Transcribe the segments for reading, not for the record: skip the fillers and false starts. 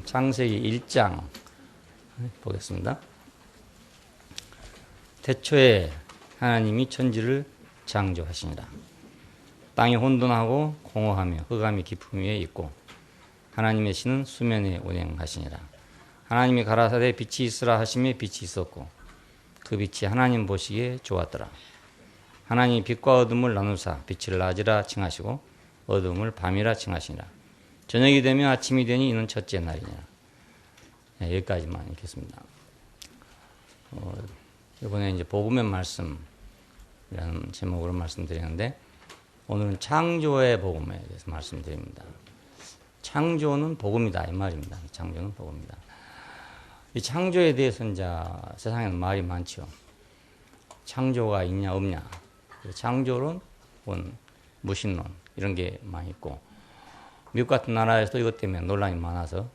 창세기 1장 보겠습니다. 태초에 하나님이 천지를 창조하시니라. 땅이 혼돈하고 공허하며 흑암이 깊음 위에 있고 하나님의 신은 수면에 운행하시니라. 하나님이 가라사대 빛이 있으라 하시매 빛이 있었고 그 빛이 하나님 보시기에 좋았더라. 하나님이 빛과 어둠을 나누사 빛을 낮이라 칭하시고 어둠을 밤이라 칭하시니라. 저녁이 되면 아침이 되니 이는 첫째 날이니라. 네, 여기까지만 읽겠습니다. 이번에 이제 복음의 말씀이라는 제목으로 말씀드리는데 오늘은 창조의 복음에 대해서 말씀드립니다. 창조는 복음이다 이 말입니다. 창조는 복음이다. 이 창조에 대해서 이제 세상에는 말이 많죠. 창조가 있냐 없냐, 창조론, 무신론 이런 게 많이 있고 미국 같은 나라에서도 이것 때문에 논란이 많아서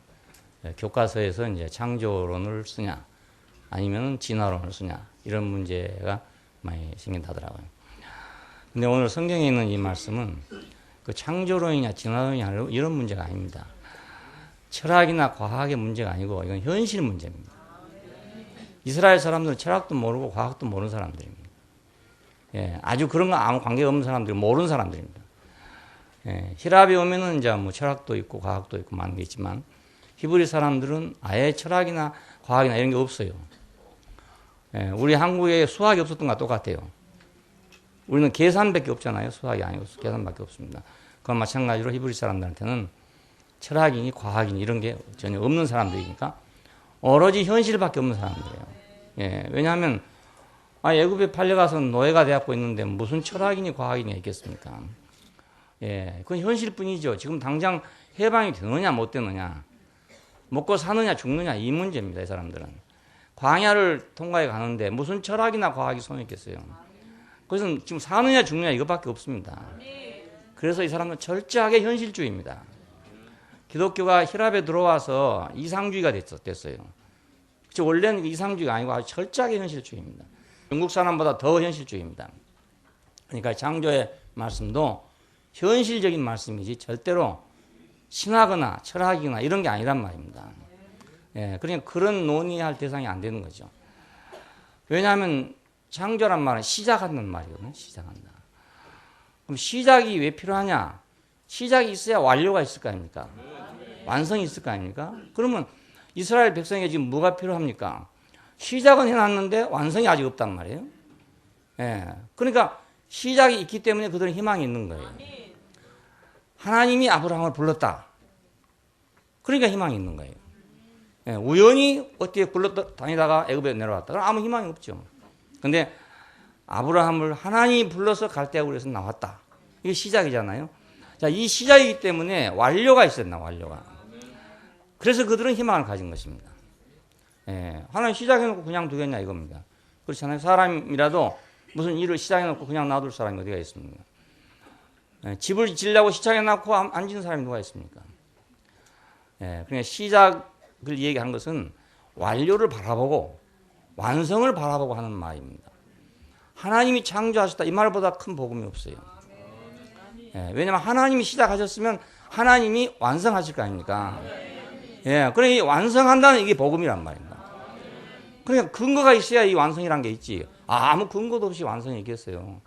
교과서에서 이제 창조론을 쓰냐 아니면 진화론을 쓰냐 이런 문제가 많이 생긴다더라고요. 근데 오늘 성경에 있는 이 말씀은 그 창조론이냐 진화론이냐 이런 문제가 아닙니다. 철학이나 과학의 문제가 아니고 이건 현실 문제입니다. 이스라엘 사람들은 철학도 모르고 과학도 모르는 사람들입니다. 예, 아주 그런 거 아무 관계가 없는 사람들이 모르는 사람들입니다. 예, 히랍에 오면은 이제 뭐 철학도 있고 과학도 있고 많은 게 있지만 히브리 사람들은 아예 철학이나 과학이나 이런 게 없어요. 예, 우리 한국에 수학이 없었던 것과 똑같아요. 우리는 계산밖에 없잖아요. 수학이 아니고 계산밖에 없습니다. 그건 마찬가지로 히브리 사람들한테는 철학이니 과학이니 이런 게 전혀 없는 사람들이니까 오로지 현실밖에 없는 사람들이에요. 예, 왜냐하면 애굽에 팔려가서 노예가 되었고 있는데 무슨 철학이니 과학이니 있겠습니까? 예, 그건 현실뿐이죠. 지금 당장 해방이 되느냐 못 되느냐, 먹고 사느냐 죽느냐 이 문제입니다. 이 사람들은 광야를 통과해 가는데 무슨 철학이나 과학이 손에 있겠어요. 그래서 지금 사느냐 죽느냐 이것밖에 없습니다. 그래서 이 사람은 철저하게 현실주의입니다. 기독교가 히랍에 들어와서 이상주의가 됐어요. 원래는 이상주의가 아니고 아주 철저하게 현실주의입니다. 영국 사람보다 더 현실주의입니다. 그러니까 창조의 말씀도 현실적인 말씀이지 절대로 신학이나 철학이나 이런 게 아니란 말입니다. 예, 그러니까 그런 논의할 대상이 안 되는 거죠. 왜냐하면 창조란 말은 시작하는 말이거든요. 시작한다. 그럼 시작이 왜 필요하냐? 시작이 있어야 완료가 있을 거 아닙니까? 완성이 있을 거 아닙니까? 그러면 이스라엘 백성에게 지금 뭐가 필요합니까? 시작은 해놨는데 완성이 아직 없단 말이에요. 예, 그러니까 시작이 있기 때문에 그들은 희망이 있는 거예요. 하나님이 아브라함을 불렀다. 그러니까 희망이 있는 거예요. 예, 우연히 어떻게 굴러다니다가 애굽에 내려왔다. 그럼 아무 희망이 없죠. 근데 아브라함을 하나님이 불러서 갈대아굴에서 나왔다. 이게 시작이잖아요. 자, 이 시작이기 때문에 완료가 있었나, 완료가. 그래서 그들은 희망을 가진 것입니다. 예, 하나님 시작해놓고 그냥 두겠냐 이겁니다. 그렇잖아요. 사람이라도 무슨 일을 시작해놓고 그냥 놔둘 사람이 어디가 있습니까? 예, 집을 지으려고 시작해놓고 안 지는 사람이 누가 있습니까? 예, 그러니까 시작을 얘기하는 것은 완료를 바라보고 완성을 바라보고 하는 말입니다. 하나님이 창조하셨다 이 말보다 큰 복음이 없어요. 예, 왜냐하면 하나님이 시작하셨으면 하나님이 완성하실 거 아닙니까? 예, 그러니 완성한다는 이게 복음이란 말입니다. 그러니까 근거가 있어야 이 완성이란 게 있지. 아무 근거도 없이 완성이 있겠어요.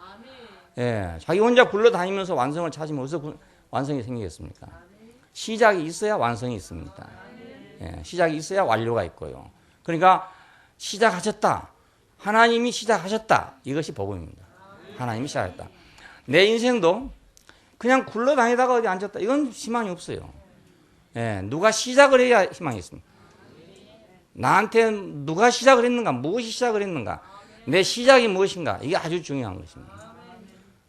예, 자기 혼자 굴러다니면서 완성을 찾으면 어디서 완성이 생기겠습니까? 시작이 있어야 완성이 있습니다. 예, 시작이 있어야 완료가 있고요. 그러니까 시작하셨다. 하나님이 시작하셨다. 이것이 복음입니다. 하나님이 시작했다. 내 인생도 그냥 굴러다니다가 어디 앉았다. 이건 희망이 없어요. 예, 누가 시작을 해야 희망이 있습니다. 나한테 누가 시작을 했는가, 무엇이 시작을 했는가, 내 시작이 무엇인가, 이게 아주 중요한 것입니다.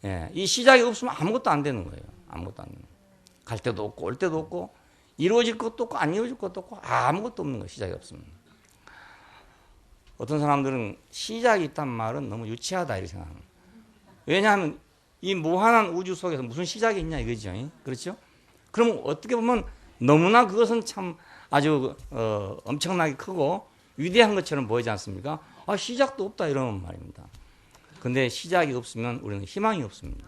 예, 이 시작이 없으면 아무것도 안 되는 거예요. 아무것도 안 되는 거예요. 갈 때도 없고, 올 때도 없고, 이루어질 것도 없고, 안 이루어질 것도 없고, 아무것도 없는 거예요. 시작이 없으면. 어떤 사람들은 시작이 있단 말은 너무 유치하다, 이렇게 생각합니다. 왜냐하면 이 무한한 우주 속에서 무슨 시작이 있냐, 이거죠. 그렇죠? 그럼 어떻게 보면 너무나 그것은 참 아주 엄청나게 크고 위대한 것처럼 보이지 않습니까? 아, 시작도 없다 이런 말입니다. 근데 시작이 없으면 우리는 희망이 없습니다.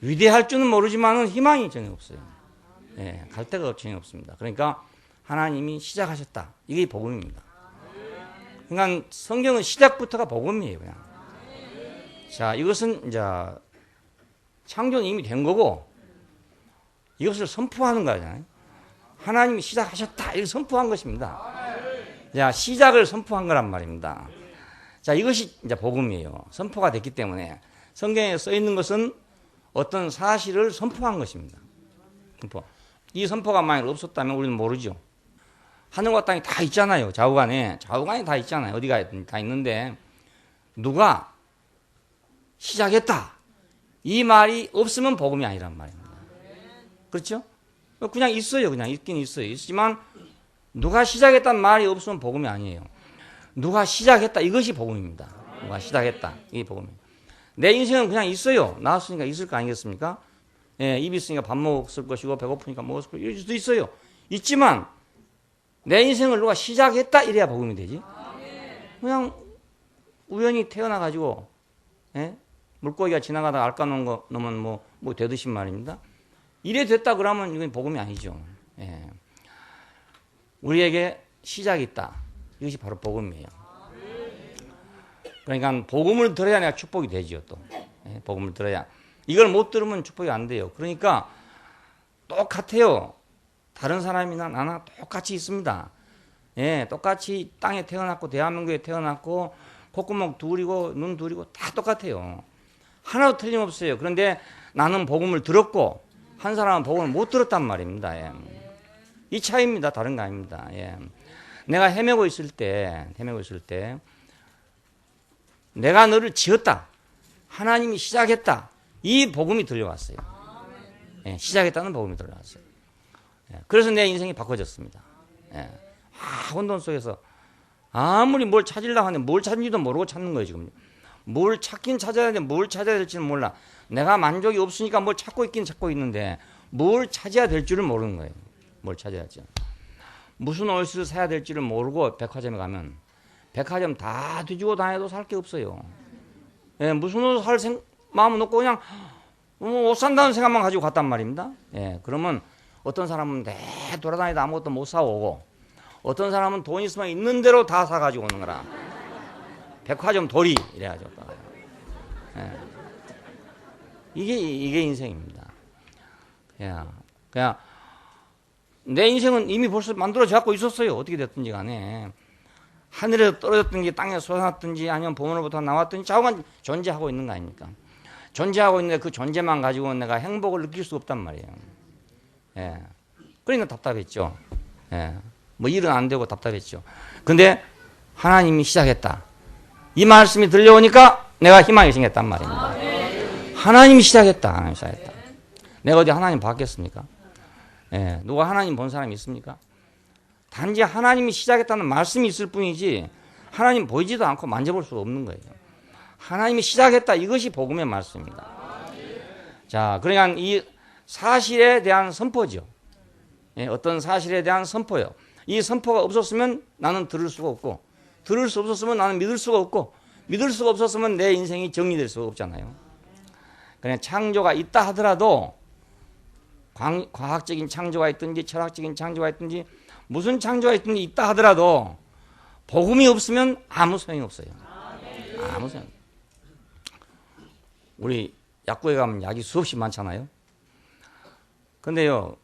위대할 줄은 모르지만 희망이 전혀 없어요. 예, 갈 데가 전혀 없습니다. 그러니까 하나님이 시작하셨다. 이게 복음입니다. 그러니까 성경은 시작부터가 복음이에요. 그냥. 자, 이것은 이제 창조는 이미 된 거고 이것을 선포하는 거잖아요. 하나님이 시작하셨다. 이걸 선포한 것입니다. 자, 시작을 선포한 거란 말입니다. 자, 이것이 이제 복음이에요. 선포가 됐기 때문에 성경에 써 있는 것은 어떤 사실을 선포한 것입니다. 선포. 이 선포가 만약 없었다면 우리는 모르죠. 하늘과 땅이 다 있잖아요. 좌우간에 다 있잖아요. 어디가 다 있는데 누가 시작했다. 이 말이 없으면 복음이 아니란 말입니다. 그렇죠? 그냥 있어요. 그냥 있긴 있어요. 있지만 누가 시작했다는 말이 없으면 복음이 아니에요. 누가 시작했다. 이것이 복음입니다. 누가 시작했다. 이게 복음이에요. 내 인생은 그냥 있어요. 나왔으니까 있을 거 아니겠습니까? 예, 입이 있으니까 밥 먹었을 것이고 배고프니까 먹었을 것이고 이럴 수도 있어요. 있지만 내 인생을 누가 시작했다 이래야 복음이 되지. 그냥 우연히 태어나가지고 예? 물고기가 지나가다가 알까 놓은 거 넣으면 뭐 되듯이 말입니다. 이래 됐다 그러면 이건 복음이 아니죠. 예. 우리에게 시작이 있다. 이것이 바로 복음이에요. 그러니까 복음을 들어야 내가 축복이 되죠. 또 예? 복음을 들어야. 이걸 못 들으면 축복이 안 돼요. 그러니까 똑같아요. 다른 사람이나 나나 똑같이 있습니다. 예, 똑같이 땅에 태어났고 대한민국에 태어났고 콧구멍 둘이고 눈 둘이고 다 똑같아요. 하나도 틀림없어요. 그런데 나는 복음을 들었고 한 사람은 복음을 못 들었단 말입니다. 예. 이 차이입니다. 다른 거 아닙니다. 예. 내가 헤매고 있을 때 내가 너를 지었다. 하나님이 시작했다. 이 복음이 들려왔어요. 예, 시작했다는 복음이 들려왔어요. 예, 그래서 내 인생이 바꿔졌습니다. 예. 혼돈 속에서 아무리 뭘 찾으려고 하는데 뭘 찾는지도 모르고 찾는 거예요. 지금 뭘 찾긴 찾아야 되는데 뭘 찾아야 될지는 몰라. 내가 만족이 없으니까 뭘 찾고 있긴 찾고 있는데 뭘 찾아야 될 줄을 모르는 거예요. 뭘 찾아야 할지. 무슨 옷을 사야 될지를 모르고 백화점에 가면 백화점 다 뒤지고 다녀도 살 게 없어요. 예, 무슨 옷을 살 마음은 없고 그냥 옷 산다는 생각만 가지고 갔단 말입니다. 예, 그러면 어떤 사람은 내 돌아다니다 아무것도 못 사오고 어떤 사람은 돈 있으면 있는 대로 다 사가지고 오는 거라. 백화점 돌이 이래가지고. 예. 이게 인생입니다. 그냥 내 인생은 이미 벌써 만들어졌고 있었어요. 어떻게 됐든지 간에. 하늘에서 떨어졌든지 땅에 솟았든지 아니면 보문으로부터 나왔든지 자꾸만 존재하고 있는 거 아닙니까? 존재하고 있는데 그 존재만 가지고 내가 행복을 느낄 수 없단 말이에요. 예. 그러니까 답답했죠. 예. 뭐 일은 안 되고 답답했죠. 근데 하나님이 시작했다. 이 말씀이 들려오니까 내가 희망이 생겼단 말입니다. 하나님이 시작했다. 하나님이 시작했다. 내가 어디 하나님 봤겠습니까? 예. 누가 하나님 본 사람이 있습니까? 단지 하나님이 시작했다는 말씀이 있을 뿐이지 하나님 보이지도 않고 만져볼 수 없는 거예요. 하나님이 시작했다. 이것이 복음의 말씀입니다. 자, 그러니까 이 사실에 대한 선포죠. 예, 어떤 사실에 대한 선포요. 이 선포가 없었으면 나는 들을 수가 없고 들을 수 없었으면 나는 믿을 수가 없고 믿을 수가 없었으면 내 인생이 정리될 수가 없잖아요. 그냥 창조가 있다 하더라도 과학적인 창조가 있든지 철학적인 창조가 있든지 무슨 창조가 있든지 있다 하더라도 복음이 없으면 아무 소용이 없어요. 아무 소용. 우리 약국에 가면 약이 수없이 많잖아요. 근데요,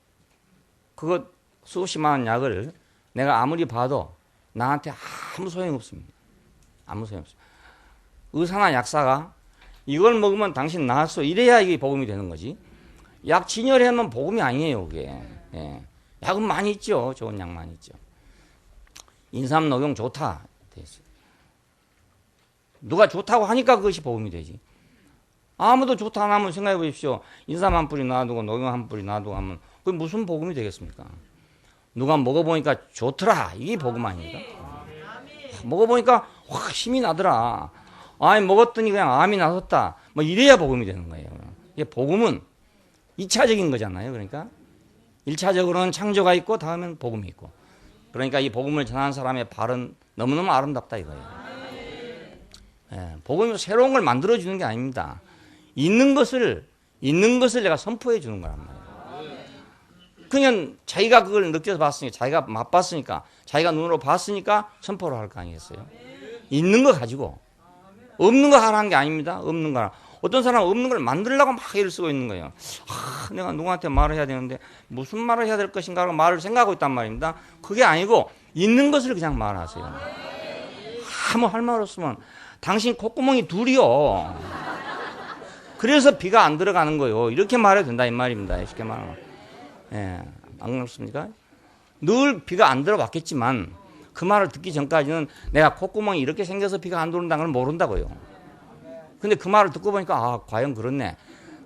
그거 수없이 많은 약을 내가 아무리 봐도 나한테 아무 소용이 없습니다. 아무 소용이 없습니다. 의사나 약사가 이걸 먹으면 당신 나았어. 이래야 이게 복음이 되는 거지. 약 진열하면 복음이 아니에요, 그게. 예. 약은 많이 있죠. 좋은 약 많이 있죠. 인삼 녹용 좋다. 누가 좋다고 하니까 그것이 복음이 되지. 아무도 좋다 안 하면 생각해 보십시오. 인삼 한 뿌리 놔두고 녹용 한 뿌리 놔두고 하면 그게 무슨 복음이 되겠습니까? 누가 먹어보니까 좋더라. 이게 복음 아닙니까? 먹어보니까 확 힘이 나더라. 아니 먹었더니 그냥 암이 나섰다. 뭐 이래야 복음이 되는 거예요. 이게 복음은 2차적인 거잖아요. 그러니까 1차적으로는 창조가 있고 다음엔 복음이 있고. 그러니까 이 복음을 전하는 사람의 발은 너무너무 아름답다 이거예요. 예, 복음이 새로운 걸 만들어주는 게 아닙니다. 있는 것을 내가 선포해 주는 거란 말이에요. 그냥 자기가 그걸 느껴서 봤으니까, 자기가 맛봤으니까, 자기가 눈으로 봤으니까 선포를 할 거 아니겠어요? 있는 거 가지고. 없는 거 하라는 게 아닙니다. 없는 거 하라. 어떤 사람은 없는 걸 만들려고 막 애를 쓰고 있는 거예요. 내가 누구한테 말을 해야 되는데 무슨 말을 해야 될 것인가 하고 말을 생각하고 있단 말입니다. 그게 아니고 있는 것을 그냥 말하세요. 아무 할 말 없으면 당신 콧구멍이 둘이요. 그래서 비가 안 들어가는 거요. 이렇게 말해도 된다 이 말입니다. 쉽게 말하면. 예, 안 그렇습니까? 늘 비가 안 들어왔겠지만 그 말을 듣기 전까지는 내가 콧구멍이 이렇게 생겨서 비가 안 들어온다는 걸 모른다고요. 근데 그 말을 듣고 보니까 아 과연 그렇네.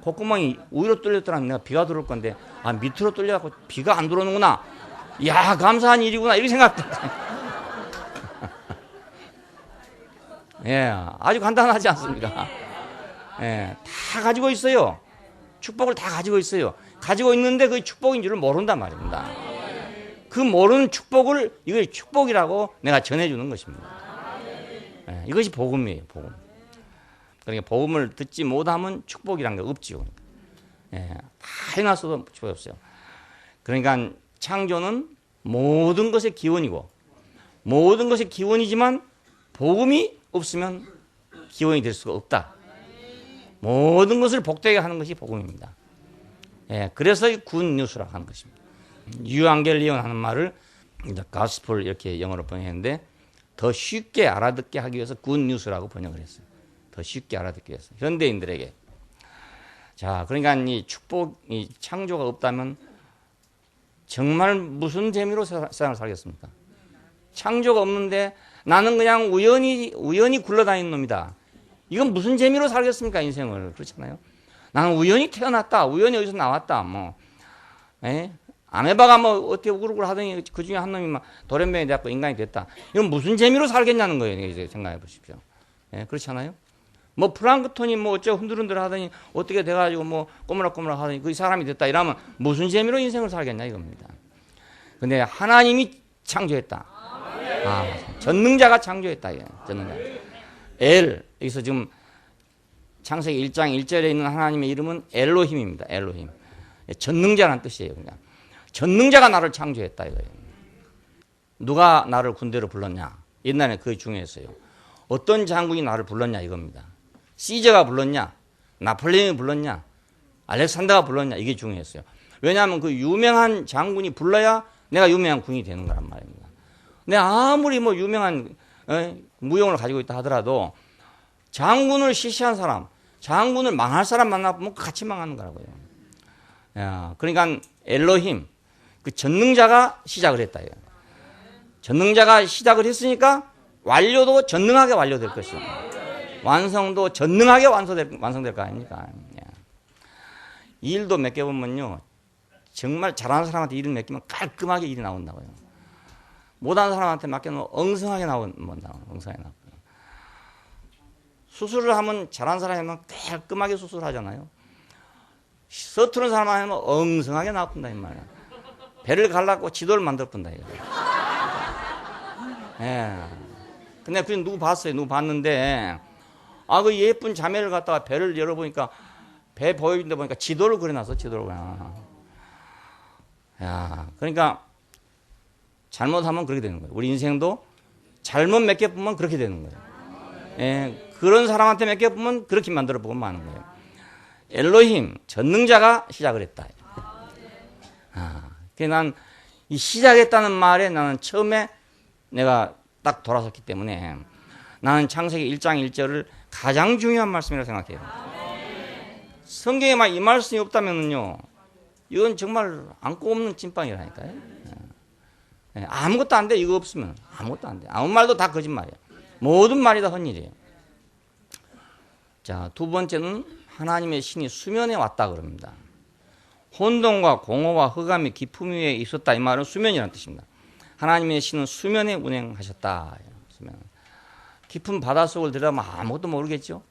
콧구멍이 위로 뚫렸더라면 내가 비가 들어올 건데 아 밑으로 뚫려갖고 비가 안 들어오는구나. 이야 감사한 일이구나 이렇게 생각했다. 예, 아주 간단하지 않습니까? 예, 다 가지고 있어요. 축복을 다 가지고 있어요. 가지고 있는데 그게 축복인 줄을 모른단 말입니다. 그 모르는 축복을 이걸 축복이라고 내가 전해주는 것입니다. 예, 이것이 복음이에요. 복음. 그러니까 복음을 듣지 못하면 축복이란 게 없지요. 예, 다 해놨어도 축복이 없어요. 그러니까 창조는 모든 것의 기원이고 모든 것의 기원이지만 복음이 없으면 기원이 될 수가 없다. 모든 것을 복되게 하는 것이 복음입니다. 예, 그래서 굿뉴스라고 하는 것입니다. 유앙겔리온 하는 말을 이제 가스펠 이렇게 영어로 번역했는데 더 쉽게 알아듣게 하기 위해서 굿뉴스라고 번역을 했어요. 더 쉽게 알아듣기 위해서 현대인들에게. 자, 그러니까 이 축복, 이 창조가 없다면 정말 무슨 재미로 세상을 살겠습니까? 창조가 없는데 나는 그냥 우연히 굴러다니는 놈이다. 이건 무슨 재미로 살겠습니까 인생을? 그렇잖아요. 나는 우연히 태어났다. 우연히 어디서 나왔다. 뭐, 아메바가 뭐 어떻게 우글우글 하더니 그 중에 한 놈이 막 돌연변이 돼갖고 인간이 됐다. 이건 무슨 재미로 살겠냐는 거예요. 이제 생각해 보십시오. 예, 그렇잖아요. 뭐 플랑크톤이 뭐 어쩌고 흔들흔들 하더니 어떻게 돼가지고 뭐 꼬물락꼬물락 하더니 그 사람이 됐다. 이러면 무슨 재미로 인생을 살겠냐 이겁니다. 근데 하나님이 창조했다. 아, 전능자가 창조했다. 예, 전능자. 여기서 지금 창세기 1장 1절에 있는 하나님의 이름은 엘로힘입니다. 엘로힘. 전능자라는 뜻이에요. 그냥. 전능자가 나를 창조했다 이거예요. 누가 나를 군대로 불렀냐? 옛날에 그게 중요했어요. 어떤 장군이 나를 불렀냐 이겁니다. 시저가 불렀냐? 나폴레옹이 불렀냐? 알렉산더가 불렀냐? 이게 중요했어요. 왜냐하면 그 유명한 장군이 불러야 내가 유명한 군이 되는 거란 말입니다. 근데 아무리 뭐 유명한 무용을 가지고 있다 하더라도 장군을 시시한 사람, 장군을 망할 사람 만나보면 같이 망하는 거라고요. 야, 그러니까 엘로힘, 그 전능자가 시작을 했다. 전능자가 시작을 했으니까 완료도 전능하게 완료될 것이고 완성도 전능하게 완성될 거 아닙니까? 이 일도 맡겨보면요. 정말 잘하는 사람한테 일을 맡기면 깔끔하게 일이 나온다고요. 못하는 사람한테 맡겨놓으면 엉성하게 나온다. 엉성하게 나오고. 수술을 하면 잘하는 사람이 하면 깔끔하게 수술하잖아요. 서투른 사람 하면 엉성하게 나쁜다 이 말이야. 배를 갈라고 지도를 만들 뿐다 이거. 예. 근데 그 누구 봤어요? 누구 봤는데 그 예쁜 자매를 갖다가 배를 열어보니까 배 보여준다 보니까 지도를 그려놨어. 지도를 그냥. 야, 그러니까 잘못하면 그렇게 되는 거예요. 우리 인생도 잘못 맡겨보면 그렇게 되는 거예요. 예, 그런 사람한테 맡겨보면 그렇게 만들어 보면 많은 거예요. 엘로힘, 전능자가 시작을 했다. 그래서 난 이 시작했다는 말에 나는 처음에 내가 딱 돌아섰기 때문에 나는 창세기 1장 1절을 가장 중요한 말씀이라고 생각해요. 성경에 막 이 말씀이 없다면요, 이건 정말 안고 없는 찐빵이라니까요. 아무것도 안 돼. 이거 없으면 아무것도 안 돼. 아무 말도 다 거짓말이야. 모든 말이 다 헛일이에요. 자, 두 번째는 하나님의 신이 수면에 왔다 그럽니다. 혼돈과 공허와 흑암이 깊음 위에 있었다. 이 말은 수면이라는 뜻입니다. 하나님의 신은 수면에 운행하셨다. 수면. 깊은 바닷속을 들어가면 아무것도 모르겠죠.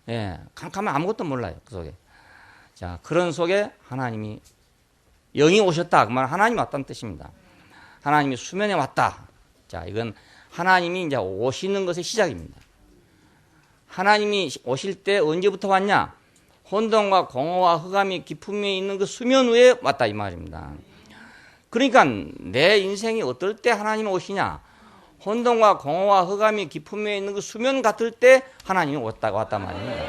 예, 캄캄하면 아무것도 몰라요. 그 속에. 자, 그런 속에 하나님이 영이 오셨다. 그 말은 하나님이 왔다는 뜻입니다. 하나님이 수면에 왔다. 자, 이건 하나님이 이제 오시는 것의 시작입니다. 하나님이 오실 때 언제부터 왔냐? 혼돈과 공허와 흑암이 깊음 위에 있는 그 수면 위에 왔다 이 말입니다. 그러니까 내 인생이 어떨 때 하나님이 오시냐? 혼돈과 공허와 흑암이 깊음에 있는 그 수면 같을 때 하나님이 왔단 말입니다.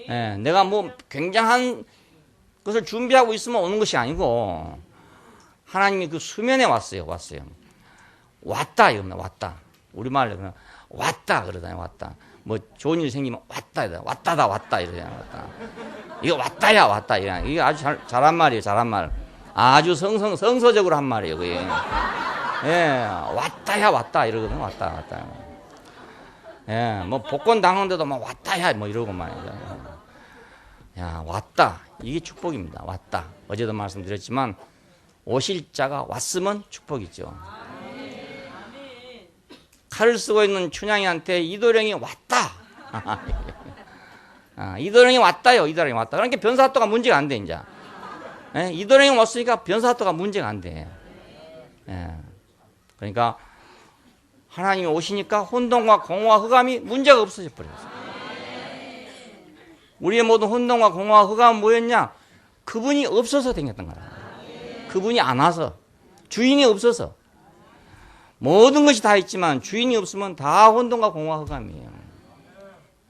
예, 내가 뭐 굉장한 것을 준비하고 있으면 오는 것이 아니고 하나님이 그 수면에 왔어요. 왔다 이겁니다. 왔다. 우리말로 그냥 왔다 그러잖아요. 왔다. 뭐 좋은 일 생기면 왔다 이러잖아요. 왔다. 이거 왔다. 이게 아주 잘한 말이에요. 잘한 말. 아주 성서적으로 한 말이에요. 그게. 예, 왔다 이러거든. 왔다. 예, 뭐 복권 당하는데도 막 왔다야 뭐 이러고 말이죠. 야, 왔다. 이게 축복입니다. 왔다. 어제도 말씀드렸지만 오실 자가 왔으면 축복이죠. 칼을 쓰고 있는 춘향이한테 이도령이 왔다. 이도령이 왔다요. 이도령이 왔다. 그러니까 변사토가 문제가 안 돼, 이제. 예? 이도령이 왔으니까 변사토가 문제가 안 돼. 예. 그러니까 하나님이 오시니까 혼돈과 공허와 흑암이 문제가 없어져 버렸어요. 우리의 모든 혼돈과 공허와 흑암은 뭐였냐? 그분이 없어서 생겼던 거라. 그분이 안 와서, 주인이 없어서. 모든 것이 다 있지만 주인이 없으면 다 혼돈과 공허와 흑암이에요.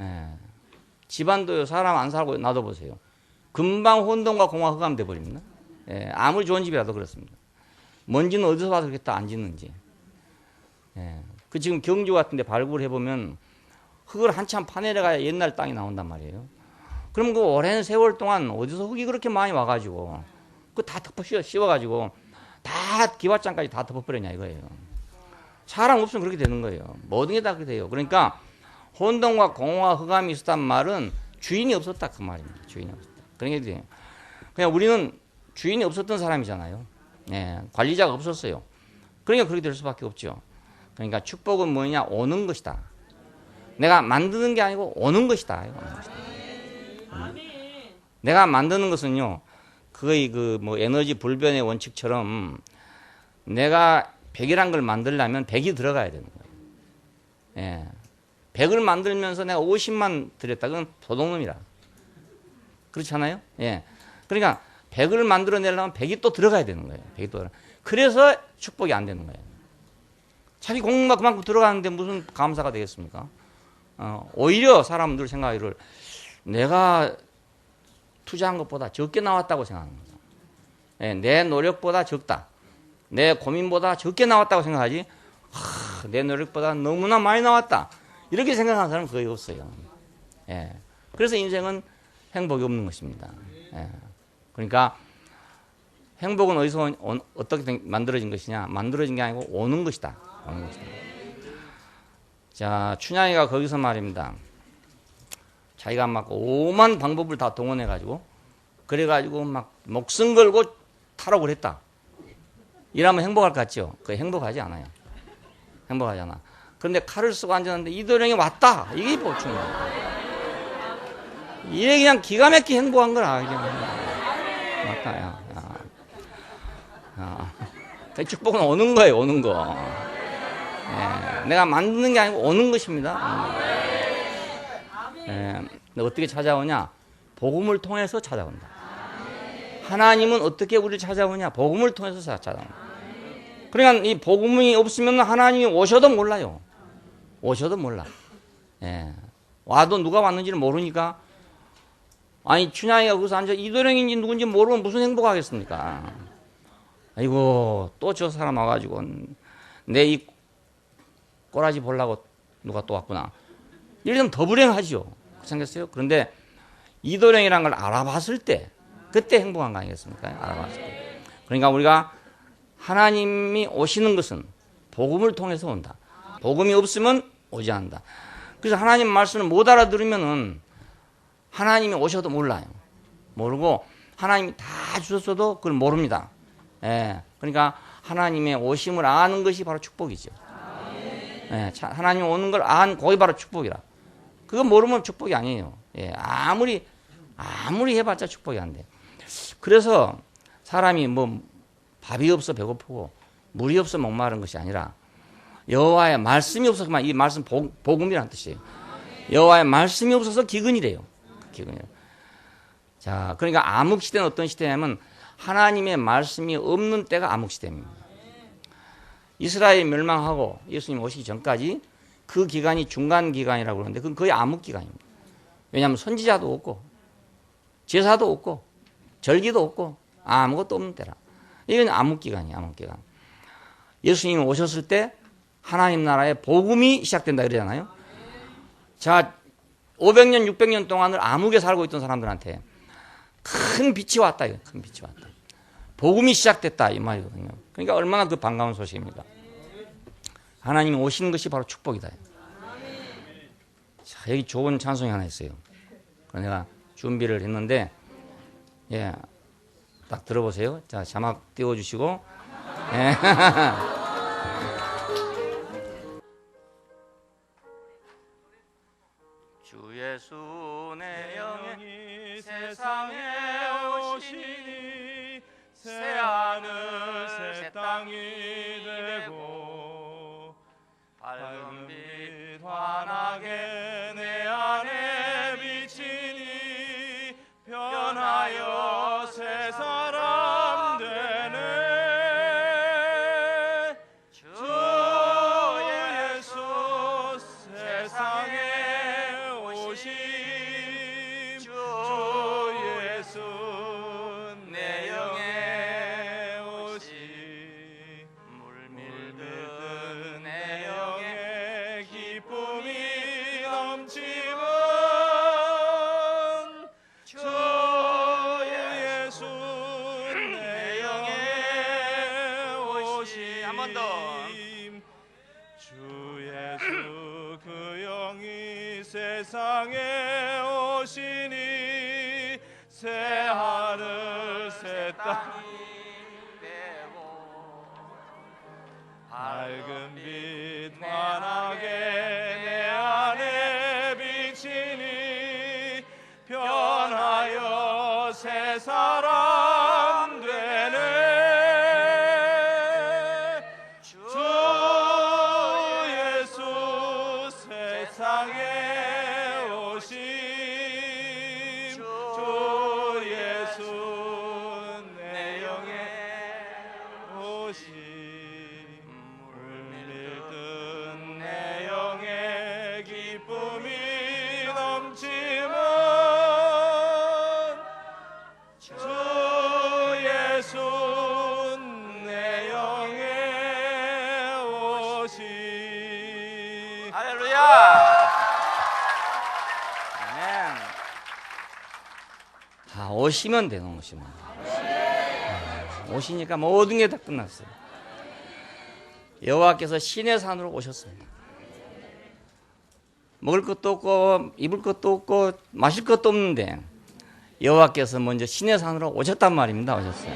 예. 집안도요, 사람 안 살고 놔둬보세요. 금방 혼돈과 공허와 흑암 돼버립니다. 예. 아무리 좋은 집이라도 그렇습니다. 먼지는 어디서 와서 그렇게 다 안 짓는지. 예. 그 지금 경주 같은 데 발굴해보면 흙을 한참 파내려가야 옛날 땅이 나온단 말이에요. 그럼 그 오랜 세월 동안 어디서 흙이 그렇게 많이 와가지고 그 다 덮어 씌워가지고 다 기와장까지 다 덮어버렸냐 이거예요. 사람 없으면 그렇게 되는 거예요. 모든 게 다 그렇게 돼요. 그러니까 혼돈과 공허와 흑암이 있었단 말은 주인이 없었다 그 말입니다. 주인이 없었다. 그러니까 그냥 우리는 주인이 없었던 사람이잖아요. 예, 관리자가 없었어요. 그러니까 그렇게 될 수밖에 없죠. 그러니까 축복은 뭐냐? 오는 것이다. 내가 만드는 게 아니고 오는 것이다. 내가 만드는 것은요, 거의 그 뭐 에너지 불변의 원칙처럼 내가 100이란 걸 만들려면 100이 들어가야 되는 거예요. 예. 100을 만들면서 내가 50만 들였다. 그건 도둑놈이라. 그렇잖아요? 예. 그러니까 100을 만들어내려면 100이 또 들어가야 되는 거예요. 100이 또. 그래서 축복이 안 되는 거예요. 자기 공부가 그만큼 들어가는데 무슨 감사가 되겠습니까? 오히려 사람들 생각하기를 내가 투자한 것보다 적게 나왔다고 생각하는 거죠. 예, 내 노력보다 적다. 내 고민보다 적게 나왔다고 생각하지, 내 노력보다 너무나 많이 나왔다. 이렇게 생각하는 사람은 거의 없어요. 예. 그래서 인생은 행복이 없는 것입니다. 예. 그러니까 행복은 어디서 어떻게 만들어진 것이냐? 만들어진 게 아니고 오는 것이다. 오는 것이다. 자, 춘향이가 거기서 말입니다. 자기가 막 오만 방법을 다 동원해가지고 그래가지고 막 목숨 걸고 탈옥을 했다. 이러면 행복할 것 같죠? 그게 행복하지 않아요. 행복하지 않아. 그런데 칼을 쓰고 앉았는데 이도령이 왔다. 이게 보충이야. 이게 그냥 기가 막히게 행복한 거라. 왔다, 야. 그 축복은 오는 거예요, 오는 거. 예, 내가 만드는 게 아니고 오는 것입니다. 예, 어떻게 찾아오냐? 복음을 통해서 찾아온다. 하나님은 어떻게 우리를 찾아오냐? 복음을 통해서 찾아온다. 그러니까 이 복음이 없으면 하나님이 오셔도 몰라요. 오셔도 몰라. 예. 와도 누가 왔는지를 모르니까, 아니 춘향이가 거기서 앉아 이도령인지 누군지 모르면 무슨 행복하겠습니까? 아이고 또 저 사람 와가지고 내 이 꼬라지 보려고 누가 또 왔구나. 이러면 더 불행하죠. 생겼어요. 그런데 이도령이라는 걸 알아봤을 때 그때 행복한 거 아니겠습니까? 알아봤을 때. 그러니까 우리가 하나님이 오시는 것은 복음을 통해서 온다. 복음이 없으면 오지 않는다. 그래서 하나님 말씀을 못 알아들으면은 하나님이 오셔도 몰라요. 모르고 하나님이 다 주셨어도 그걸 모릅니다. 예. 그러니까 하나님의 오심을 아는 것이 바로 축복이죠. 예. 하나님 오는 걸 아는 그게 바로 축복이라. 그거 모르면 축복이 아니에요. 예. 아무리 해봤자 축복이 안 돼. 그래서 사람이 뭐 밥이 없어 배고프고 물이 없어 목마른 것이 아니라 여호와의 말씀이 없어서 이 말씀 복음이라는 뜻이에요. 여호와의 말씀이 없어서 기근이래요. 기근이래요. 자, 그러니까 암흑 시대는 어떤 시대냐면 하나님의 말씀이 없는 때가 암흑시대입니다. 이스라엘 멸망하고 예수님 오시기 전까지 그 기간이 중간 기간이라고 그러는데 그건 거의 암흑기간입니다. 왜냐하면 선지자도 없고 제사도 없고 절기도 없고 아무것도 없는 때라. 이건 암흑기간이에요. 암흑기간. 예수님이 오셨을 때 하나님 나라의 복음이 시작된다 그러잖아요. 자, 500년 600년 동안을 암흑에 살고 있던 사람들한테 큰 빛이 왔다. 큰 빛이 왔다. 복음이 시작됐다 이 말이거든요. 그러니까 얼마나 그 반가운 소식입니까? 하나님이 오시는 것이 바로 축복이다. 자, 여기 좋은 찬송이 하나 있어요. 내가 준비를 했는데, 예, 딱 들어보세요. 자, 자막 띄워주시고, 예. 주 예수 내 영이 세상에 오시니 새하늘 새 땅이 되고 밝은 빛 환하게 내 안에 비치니 변하여 새 사람 되네. 주 예수 세상에 오심 주 예수 내 영에 오심 물밀듯 내 영에 기쁨이 넘치면 주 예수 내 영에 오심 한 번 더. 주 예수 그 영이 세상에 오시니 새 하늘 새 땅이 되고 밝은 빛 환하게 내 안에 비치니 변하여 새 사람 되네. 주 예수 세상에 오심 주 예수 내 영에 오심 물밀듯 내 영에 기쁨이 넘치면 주 예수 내 영에 오심. 할렐루야. 아멘. 다 오시면 되는 오시면. 오시니까 모든 게 다 끝났어요. 여호와께서 시내 산으로 오셨습니다. 먹을 것도 없고 입을 것도 없고 마실 것도 없는데 여호와께서 먼저 시내 산으로 오셨단 말입니다. 오셨어요.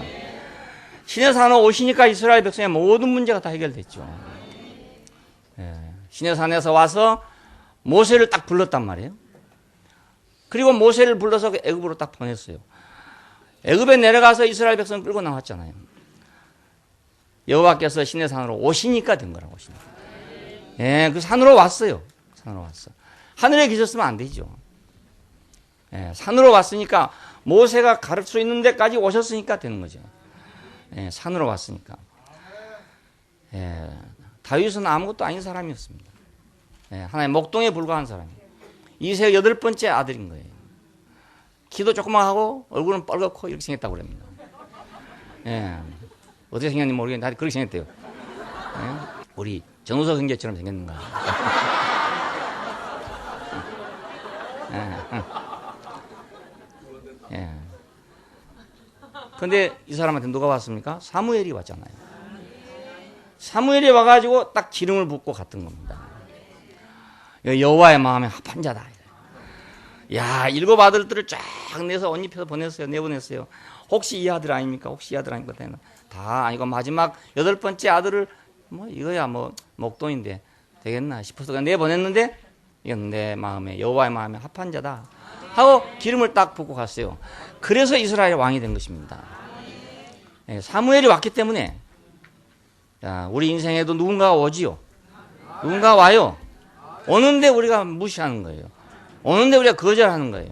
시내 산으로 오시니까 이스라엘 백성의 모든 문제가 다 해결됐죠. 예. 시내 산에서 와서 모세를 딱 불렀단 말이에요. 그리고 모세를 불러서 애굽으로 딱 보냈어요. 애굽에 내려가서 이스라엘 백성 끌고 나왔잖아요. 여호와께서 시내 산으로 오시니까 된 거라고. 오시니까. 예, 그 산으로 왔어요. 산으로 왔어. 하늘에 계셨으면 안 되죠. 예, 산으로 왔으니까 모세가 가를 수 있는 데까지 오셨으니까 되는 거죠. 예, 산으로 왔으니까. 예, 다윗은 아무것도 아닌 사람이었습니다. 예, 하나의 목동에 불과한 사람이에요. 이세 8번째 아들인 거예요. 키도 조그만 하고 얼굴은 빨갛고 이렇게 생겼다고 그럽니다. 예, 어떻게 생겼는지 모르겠는데 하여튼 그렇게 생겼대요. 예? 우리 정우석 형제처럼 생겼는가. 예. 예. 근데 이 사람한테 누가 왔습니까? 사무엘이 왔잖아요. 사무엘이 와가지고 딱 기름을 붓고 갔던 겁니다. 여호와의 마음에 합한 자다. 야, 7 아들들을 쫙 내서 옷 입혀서 보냈어요. 내보냈어요. 혹시 이 아들 아닙니까? 혹시 이 아들 아닙니까? 다 아니고 마지막 8번째 아들을 뭐 이거야 뭐 목돈인데 되겠나 싶어서 내보냈는데 이건 내 마음에 여호와의 마음에 합한 자다 하고 기름을 딱 붓고 갔어요. 그래서 이스라엘 왕이 된 것입니다. 예, 사무엘이 왔기 때문에 자, 우리 인생에도 누군가가 오지요. 누군가 와요. 오는데 우리가 무시하는 거예요. 오는데 우리가 거절하는 거예요.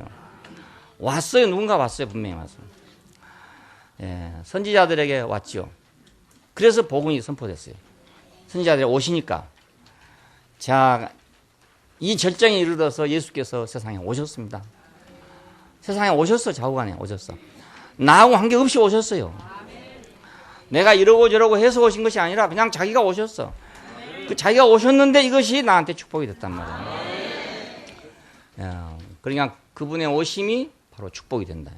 왔어요. 누군가 왔어요. 분명히 왔어요. 예, 선지자들에게 왔죠. 그래서 복음이 선포됐어요. 선지자들이 오시니까. 자, 이 절정에 이르러서 예수께서 세상에 오셨습니다. 세상에 오셨어. 좌우간에 오셨어. 나하고 관계없이 오셨어요. 내가 이러고 저러고 해서 오신 것이 아니라 그냥 자기가 오셨어. 그 자기가 오셨는데 이것이 나한테 축복이 됐단 말이에요. 그러니까 그분의 오심이 바로 축복이 된다.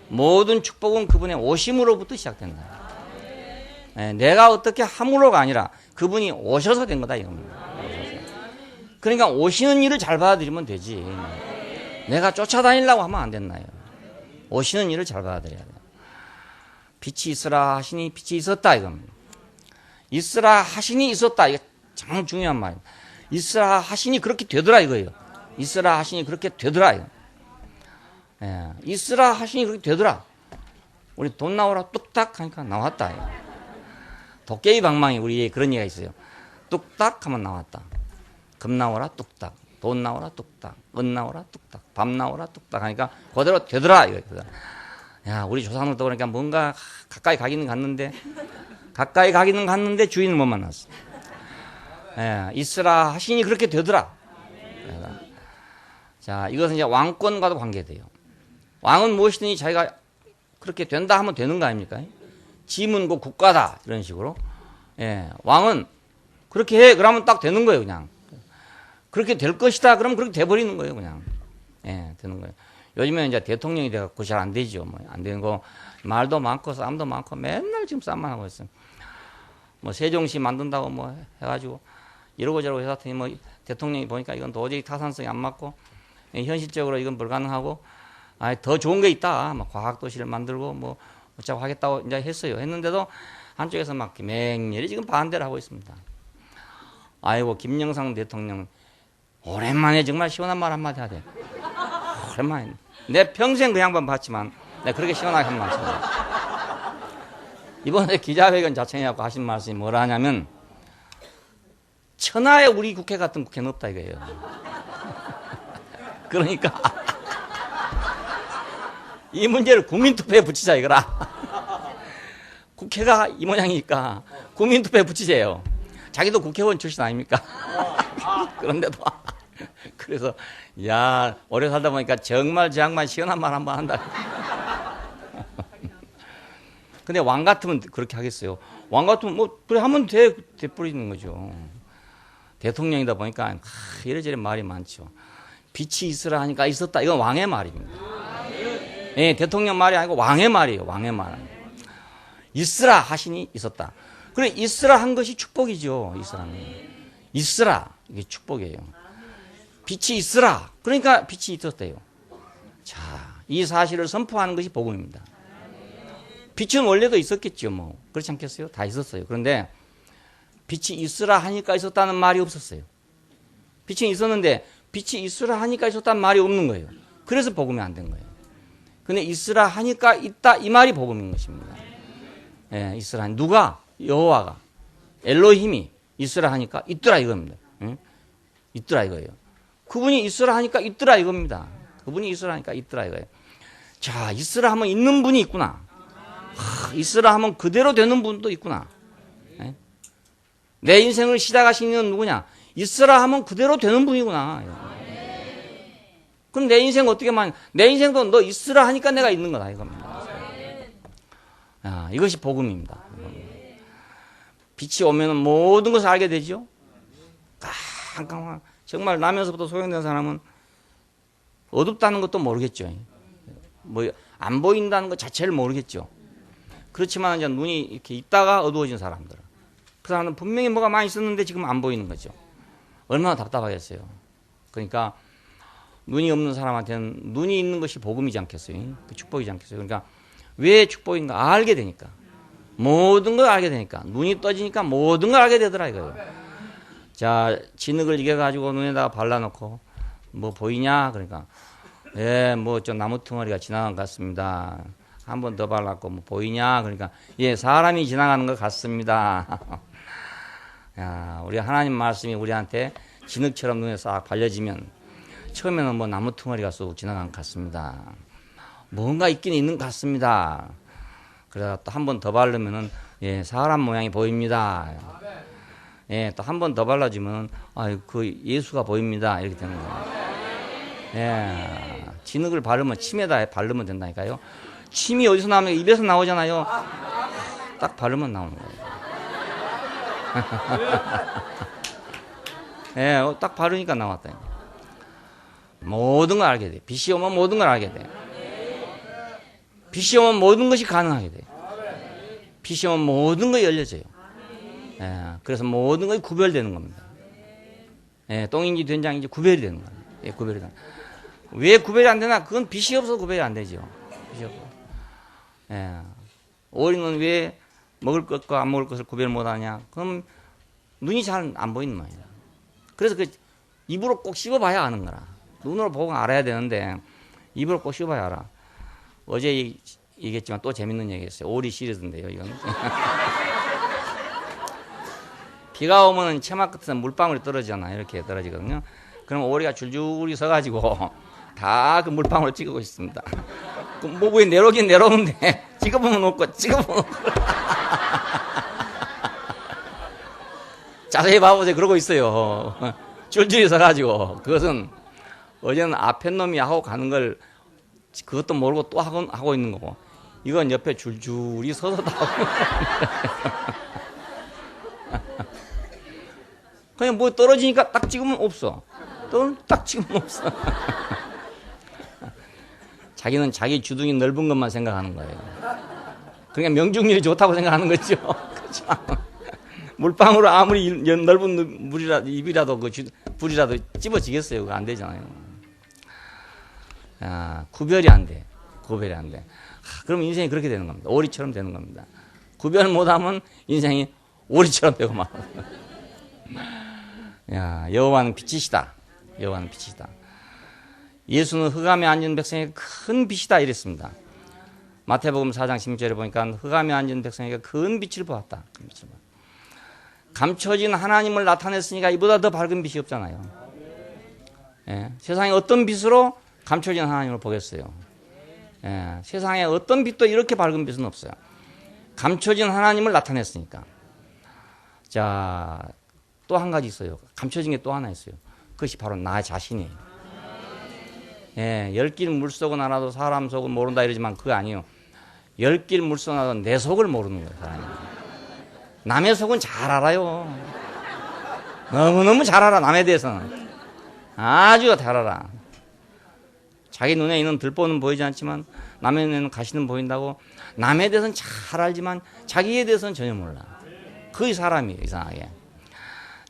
모든 축복은 그분의 오심으로부터 시작된다. 내가 어떻게 함으로가 아니라 그분이 오셔서 된 거다 이겁니다. 그러니까 오시는 일을 잘 받아들이면 되지. 내가 쫓아다니려고 하면 안 된다요. 오시는 일을 잘 받아들여야 돼요. 빛이 있으라 하시니 빛이 있었다 이겁니다. 있으라 하시니 있었다. 이거 참 중요한 말이에요. 있으라 하시니 그렇게 되더라 이거예요. 있으라 하시니 그렇게 되더라 이거. 있으라 하시니 그렇게 되더라. 우리 돈 나오라 뚝딱 하니까 나왔다 이거. 도깨비 방망이 우리에 그런 얘기가 있어요. 뚝딱 하면 나왔다. 금 나오라 뚝딱, 돈 나오라 뚝딱, 은 나오라 뚝딱, 밥 나오라 뚝딱 하니까 그대로 되더라 이거. 야, 우리 조상들도 그러니까 뭔가 가까이 가기는 갔는데 주인을 못 만났어. 있으라 하시니 그렇게 되더라. 자, 이것은 이제 왕권과도 관계돼요. 왕은 무엇이든지 자기가 그렇게 된다 하면 되는 거 아닙니까? 짐은 그 국가다 이런 식으로. 왕은 그렇게 해 그러면 딱 되는 거예요 그냥. 그렇게 될 것이다 그러면 그렇게 돼버리는 거예요 그냥. 되는 거예요. 요즘에 이제 대통령이 돼갖고 잘 안 되죠. 뭐 안 되는 거 말도 많고 싸움도 많고 맨날 지금 싸움만 하고 있어요. 뭐 세종시 만든다고 뭐 해가지고 이러고 저러고 해서 뭐 대통령이 보니까 이건 도저히 타산성이 안 맞고 현실적으로 이건 불가능하고 더 좋은 게 있다. 뭐 과학도시를 만들고 뭐 어쩌고 하겠다고 이제 했어요. 했는데도 한쪽에서 막 맹렬히 지금 반대를 하고 있습니다. 아이고 김영삼 대통령 오랜만에 정말 시원한 말 한마디 하대. 오랜만에. 내 평생 그 양반 봤지만 내가 그렇게 시원하게 한 말씀. 이번에 기자회견 자청해갖고 하신 말씀이 뭐라 하냐면 천하에 우리 국회 같은 국회는 없다 이거예요. 그러니까 이 문제를 국민투표에 붙이자 이거라. 국회가 이 모양이니까 국민투표에 붙이세요. 자기도 국회의원 출신 아닙니까? 그런데도 그래서 야 오래 살다 보니까 정말 저 양반 시원한 말 한번 한다. 근데 왕 같으면 그렇게 하겠어요. 왕 같으면 뭐 그래 하면 돼버리는 거죠. 대통령이다 보니까 이래저래 말이 많죠. 빛이 있으라 하니까 있었다. 이건 왕의 말입니다. 대통령 말이 아니고 왕의 말이에요. 왕의 말. 있으라 하시니 있었다. 그래 있으라 한 것이 축복이죠. 있으라 이게 축복이에요. 빛이 있으라. 그러니까 빛이 있었대요. 자, 이 사실을 선포하는 것이 복음입니다. 빛은 원래도 있었겠죠. 뭐 그렇지 않겠어요? 다 있었어요. 그런데 빛이 있으라 하니까 있었다는 말이 없었어요. 빛이 있었는데 빛이 있으라 하니까 있었다는 말이 없는 거예요. 그래서 복음이 안 된 거예요. 근데 있으라 하니까 있다 이 말이 복음인 것입니다. 있으라 하니 누가? 여호와가 엘로힘이 있으라 하니까 있더라 이겁니다. 있더라 이거예요. 그분이 있으라 하니까 있더라 이겁니다. 그분이 있으라 하니까 있더라 이거예요. 자, 있으라 하면 있는 분이 있구나. 있으라 하면 그대로 되는 분도 있구나. 내 인생을 시작하신 이는 누구냐? 있으라 하면 그대로 되는 분이구나. 그럼 내 인생 어떻게 만? 내 인생도 너 있으라 하니까 내가 있는 거다 이겁니다. 이것이 복음입니다. 빛이 오면 모든 것을 알게 되죠. 깜깜한 정말 나면서부터 소용된 사람은 어둡다는 것도 모르겠죠. 뭐 안 보인다는 것 자체를 모르겠죠. 그렇지만 이제 눈이 이렇게 있다가 어두워진 사람들, 그 사람은 분명히 뭐가 많이 있었는데 지금 안 보이는 거죠. 얼마나 답답하겠어요. 그러니까 눈이 없는 사람한테는 눈이 있는 것이 복음이지 않겠어요? 그 축복이지 않겠어요? 그러니까 왜 축복인가 알게 되니까, 모든 걸 알게 되니까, 눈이 떠지니까 모든 걸 알게 되더라 이거예요. 자, 진흙을 이겨가지고 눈에다가 발라놓고 뭐 보이냐? 그러니까 뭐 좀 나무 덩어리가 지나간 것 같습니다. 한 번 더 발랐고 뭐 보이냐? 그러니까 사람이 지나가는 것 같습니다. 야, 우리 하나님 말씀이 우리한테 진흙처럼 눈에 싹 발려지면 처음에는 뭐 나무 덩어리가 쑥 지나간 것 같습니다. 뭔가 있긴 있는 것 같습니다. 그래서 또 한 번 더 바르면은 예, 사람 모양이 보입니다. 예, 또 한 번 더 발라주면 그 예수가 보입니다. 이렇게 되는 거예요. 예, 진흙을 바르면 침에다 바르면 된다니까요. 침이 어디서 나오면 입에서 나오잖아요. 딱 바르면 나오는 거예요. 예, 딱 바르니까 나왔다. 모든 걸 알게 돼. 빛이 오면 모든 걸 알게 돼. 빛이 오면 모든 것이 가능하게 돼. 빛이 오면 모든 것이 열려져요. 예, 그래서 모든 것이 구별되는 겁니다. 예, 똥인지 된장인지 구별이 되는 거예요. 예, 구별이 되는 거예요. 왜 구별이 안 되나? 그건 빛이 없어서 구별이 안 되죠. 빛이 없어. 예, 오리는 왜 먹을 것과 안 먹을 것을 구별 못 하냐? 그럼 눈이 잘 안 보이는 말이야. 그래서 그 입으로 꼭 씹어봐야 아는 거라. 눈으로 보고 알아야 되는데 입으로 꼭 씹어봐야 알아. 어제 얘기했지만 또 재밌는 얘기였어요. 오리 시리즈인데요, 이건. 비가 오면 처마 끝에서 물방울이 떨어지잖아요. 이렇게 떨어지거든요. 그럼 오리가 줄줄이 서가지고 다 그 물방울을 찍고 있습니다. 그 모부에 내려오긴 내려오는데 찍어보면 없고 찍어보면 없고. 자세히 봐보세요. 그러고 있어요. 줄줄이 서가지고. 그것은 어제는 앞에 놈이 하고 가는 걸 그것도 모르고 또 하고 있는 거고, 이건 옆에 줄줄이 서서 다 하고. 그냥 뭐 떨어지니까 딱 찍으면 없어. 또 딱 찍으면 없어. 자기는 자기 주둥이 넓은 것만 생각하는 거예요. 그러니까 명중률이 좋다고 생각하는 거죠. 그렇죠? 물방울을 아무리 넓은 물이라도 입이라도 불이라도 찝어지겠어요. 그거 안 되잖아요. 구별이 안 돼. 구별이 안 돼. 그럼 인생이 그렇게 되는 겁니다. 오리처럼 되는 겁니다. 구별 못하면 인생이 오리처럼 되고 막. 여호와는 빛이시다. 여호와는 빛이시다. 예수는 흑암에 앉은 백성에게 큰 빛이다 이랬습니다. 마태복음 4장 16절에 보니까 흑암에 앉은 백성에게 큰 빛을 보았다. 큰 빛을 보았다. 감춰진 하나님을 나타냈으니까 이보다 더 밝은 빛이 없잖아요. 예, 세상에 어떤 빛으로 감춰진 하나님을 보겠어요. 예, 세상에 어떤 빛도 이렇게 밝은 빛은 없어요. 감춰진 하나님을 나타냈으니까. 자, 또 한 가지 있어요. 감춰진 게 또 하나 있어요. 그것이 바로 나 자신이에요. 예, 열길 물속은 알아도 사람 속은 모른다 이러지만 그거 아니에요. 열길 물속은 알아도 내 속을 모르는 거예요. 사람이. 남의 속은 잘 알아요. 너무너무 잘 알아. 남에 대해서는 아주 잘 알아. 자기 눈에 있는 들보는 보이지 않지만 남의 눈에는 가시는 보인다고. 남에 대해서는 잘 알지만 자기에 대해서는 전혀 몰라. 그게 사람이에요. 이상하게.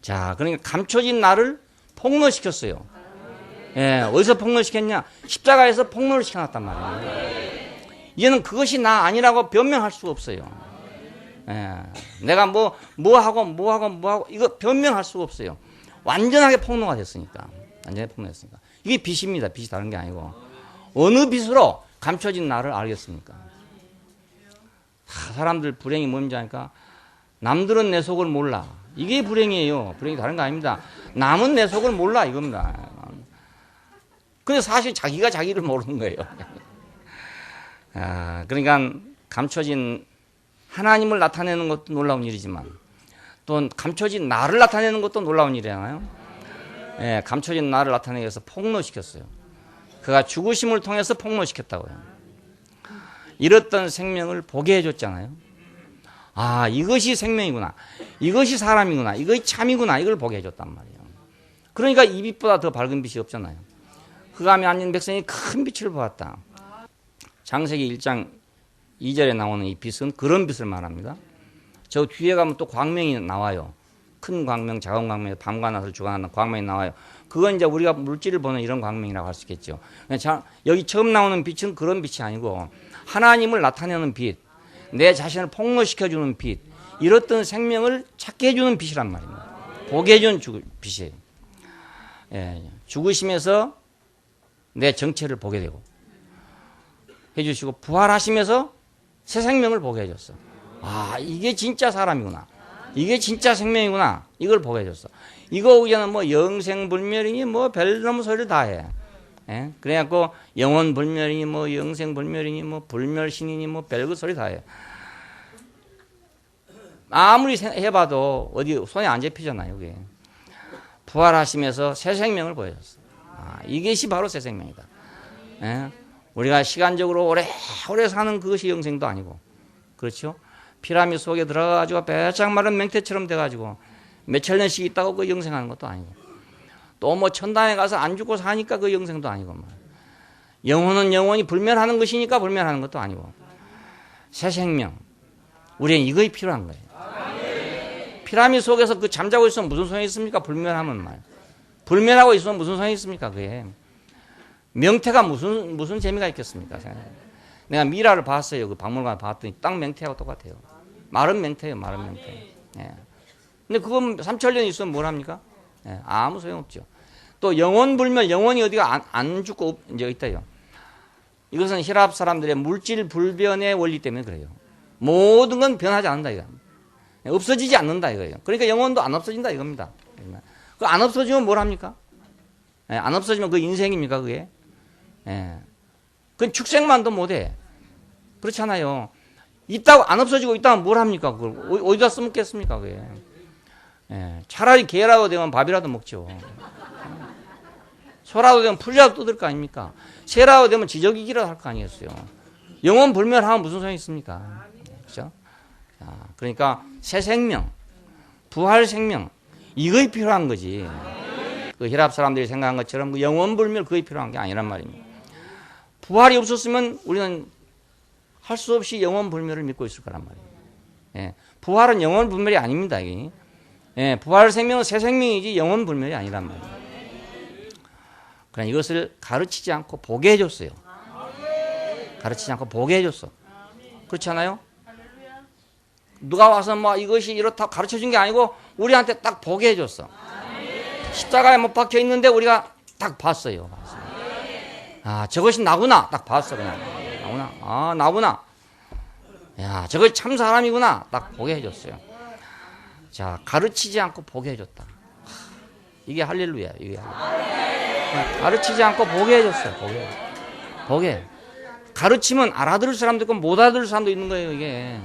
자, 그러니까 감춰진 나를 폭로시켰어요. 예, 어디서 폭로시켰냐? 십자가에서 폭로를 시켜놨단 말이에요. 이제는 그것이 나 아니라고 변명할 수가 없어요. 예, 내가 뭐 하고 이거 변명할 수가 없어요. 완전하게 폭로가 됐으니까. 완전히 폭로했으니까. 이게 빛입니다. 빛이 다른 게 아니고. 어느 빛으로 감춰진 나를 알겠습니까? 사람들 불행이 뭔지 아니까 남들은 내 속을 몰라. 이게 불행이에요. 불행이 다른 거 아닙니다. 남은 내 속을 몰라 이겁니다. 근데 사실 자기가 자기를 모르는 거예요. 그러니까 감춰진 하나님을 나타내는 것도 놀라운 일이지만 또 감춰진 나를 나타내는 것도 놀라운 일이잖아요. 예, 감춰진 나를 나타내기 위해서 폭로시켰어요. 그가 죽으심을 통해서 폭로시켰다고요. 잃었던 생명을 보게 해줬잖아요. 이것이 생명이구나. 이것이 사람이구나. 이것이 참이구나. 이걸 보게 해줬단 말이에요. 그러니까 이 빛보다 더 밝은 빛이 없잖아요. 흑암에 앉은 백성이 큰 빛을 보았다. 창세기 1장 2절에 나오는 이 빛은 그런 빛을 말합니다. 저 뒤에 가면 또 광명이 나와요. 큰 광명, 작은 광명, 밤과 낮을 주관하는 광명이 나와요. 그건 이제 우리가 물질을 보는 이런 광명이라고 할 수 있겠죠. 여기 처음 나오는 빛은 그런 빛이 아니고 하나님을 나타내는 빛, 내 자신을 폭로시켜주는 빛, 잃었던 생명을 찾게 해주는 빛이란 말입니다. 보게 해주는 빛이에요. 예, 죽으심에서 내 정체를 보게 되고 해주시고 부활하시면서 새 생명을 보게 해줬어. 이게 진짜 사람이구나. 이게 진짜 생명이구나. 이걸 보게 해줬어. 이거 우리는 뭐 영생불멸이니 뭐 별놈 소리를 다 해. 예? 그래갖고 영원불멸이니 뭐 영생불멸이니 뭐 불멸신이니 뭐 별그 소리 다 해. 아무리 해봐도 어디 손에 안 잡히잖아요. 그게. 부활하시면서 새 생명을 보여줬어요. 이것이 바로 새 생명이다. 예? 우리가 시간적으로 오래 사는 그것이 영생도 아니고, 그렇죠? 피라미드 속에 들어가가지고 배짝 마른 맹태처럼 돼가지고 몇천 년씩 있다고 그 영생하는 것도 아니고, 또 뭐 천당에 가서 안 죽고 사니까 그 영생도 아니고, 영혼은 영원히 불멸하는 것이니까 불멸하는 것도 아니고, 새 생명. 우리는 이거이 필요한 거예요. 피라미드 속에서 그 잠자고 있으면 무슨 소용이 있습니까? 불멸하면 말. 불멸하고 있으면 무슨 소용이 있습니까? 그게. 명태가 무슨 재미가 있겠습니까? 내가 미라를 봤어요. 그 박물관에 봤더니 딱 명태하고 똑같아요. 마른 명태예요. 마른 명태. 예. 근데 그건 3,000년 있으면 뭘 합니까? 예. 아무 소용없죠. 또 영원 불멸, 영원히 어디가 안 죽고 이제 있다요. 이것은 히랍 사람들의 물질 불변의 원리 때문에 그래요. 모든 건 변하지 않는다 이거. 없어지지 않는다 이거예요. 그러니까 영혼도 안 없어진다 이겁니다. 그 안 없어지면 뭘 합니까? 예, 안 없어지면 그 인생입니까 그게? 예. 그건 축생만도 못해. 그렇잖아요. 있다고 안 없어지고 있다면 뭘 합니까? 그걸 어디다 써먹겠습니까 그게? 예. 차라리 개라도 되면 밥이라도 먹죠. 소라도 되면 풀이라도 뜯을 거 아닙니까? 새라도 되면 지저귀기라도 할 거 아니겠어요? 영혼 불멸하면 무슨 소용이 있습니까? 그렇죠? 자, 그러니까 새 생명, 부활 생명 이거이 필요한 거지. 그 히랍 사람들이 생각한 것처럼 그 영원 불멸 그게 필요한 게 아니란 말입니다. 부활이 없었으면 우리는 할 수 없이 영원 불멸을 믿고 있을 거란 말이에요. 예, 부활은 영원 불멸이 아닙니다. 이게. 예, 부활 생명은 새 생명이지 영원 불멸이 아니란 말이에요. 그러나 이것을 가르치지 않고 보게 해줬어요. 가르치지 않고 보게 해줬어. 그렇지 않아요? 누가 와서 뭐 이것이 이렇다 가르쳐준 게 아니고 우리한테 딱 보게 해줬어. 십자가에 못 박혀 있는데 우리가 딱 봤어요. 아, 저것이 나구나. 딱 봤어 그냥. 나구나. 아, 나구나. 야, 저것이 참 사람이구나. 딱 보게 해줬어요. 자, 가르치지 않고 보게 해줬다. 이게 할렐루야. 이게 할렐루야. 가르치지 않고 보게 해줬어요. 보게. 가르치면 알아들을 사람도 있고 못 알아들을 사람도 있는 거예요. 이게.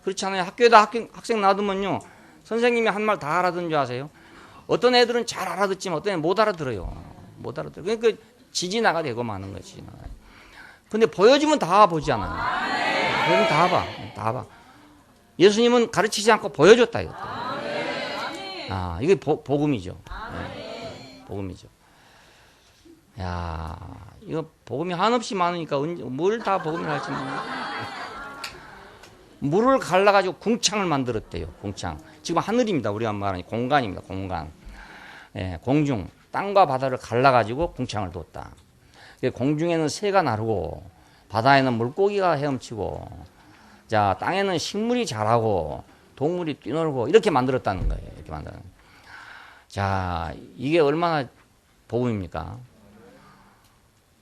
그렇잖아요. 학교에다 학생 놔두면요. 선생님이 한 말 다 알아듣는 줄 아세요? 어떤 애들은 잘 알아듣지만 어떤 애는 못 알아들어요. 못 알아들어요. 그러니까 지지나가 되고 마는 거지. 지지나가. 근데 보여주면 다 보지 않아요. 보여주면 다 봐. 예수님은 가르치지 않고 보여줬다. 이거. 아, 이게 복음이죠. 네. 복음이죠. 야, 이거 복음이 한없이 많으니까 뭘 다 복음을 할지 모르겠어요. 물을 갈라가지고 궁창을 만들었대요. 궁창. 지금 하늘입니다. 우리가 말하는 공간입니다. 공간. 예, 공중. 땅과 바다를 갈라가지고 궁창을 뒀다. 공중에는 새가 나르고 바다에는 물고기가 헤엄치고 자 땅에는 식물이 자라고 동물이 뛰놀고 이렇게 만들었다는 거예요. 이렇게 만드는. 자 이게 얼마나 복음입니까?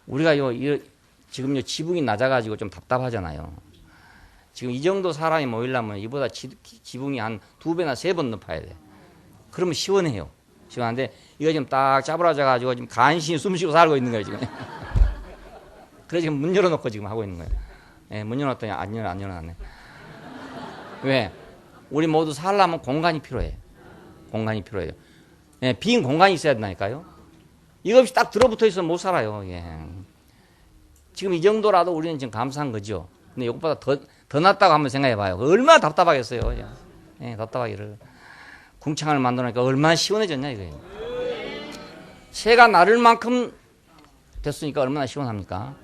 우리가 지금 지붕이 낮아가지고 좀 답답하잖아요. 지금 이 정도 사람이 모이려면 이보다 지붕이 한 2배나 3번 높아야 돼. 그러면 시원해요. 시원한데 이거 지금 딱 짜부라져가지고 지금 간신히 숨쉬고 살고 있는 거예요 지금. 그래서 지금 문 열어놓고 지금 하고 있는 거예요. 예, 문 열어놨더니 안 열어놨네. 왜? 우리 모두 살려면 공간이 필요해. 공간이 필요해요. 예, 빈 공간이 있어야 된다니까요. 이거 없이 딱 들어붙어 있으면 못 살아요. 예. 지금 이 정도라도 우리는 지금 감사한 거죠. 근데 이것보다 더 낫다고 한번 생각해 봐요. 얼마나 답답하겠어요. 예, 답답하기를. 궁창을 만들어놓으니까 얼마나 시원해졌냐 이거예요. 새가 나를 만큼 됐으니까 얼마나 시원합니까?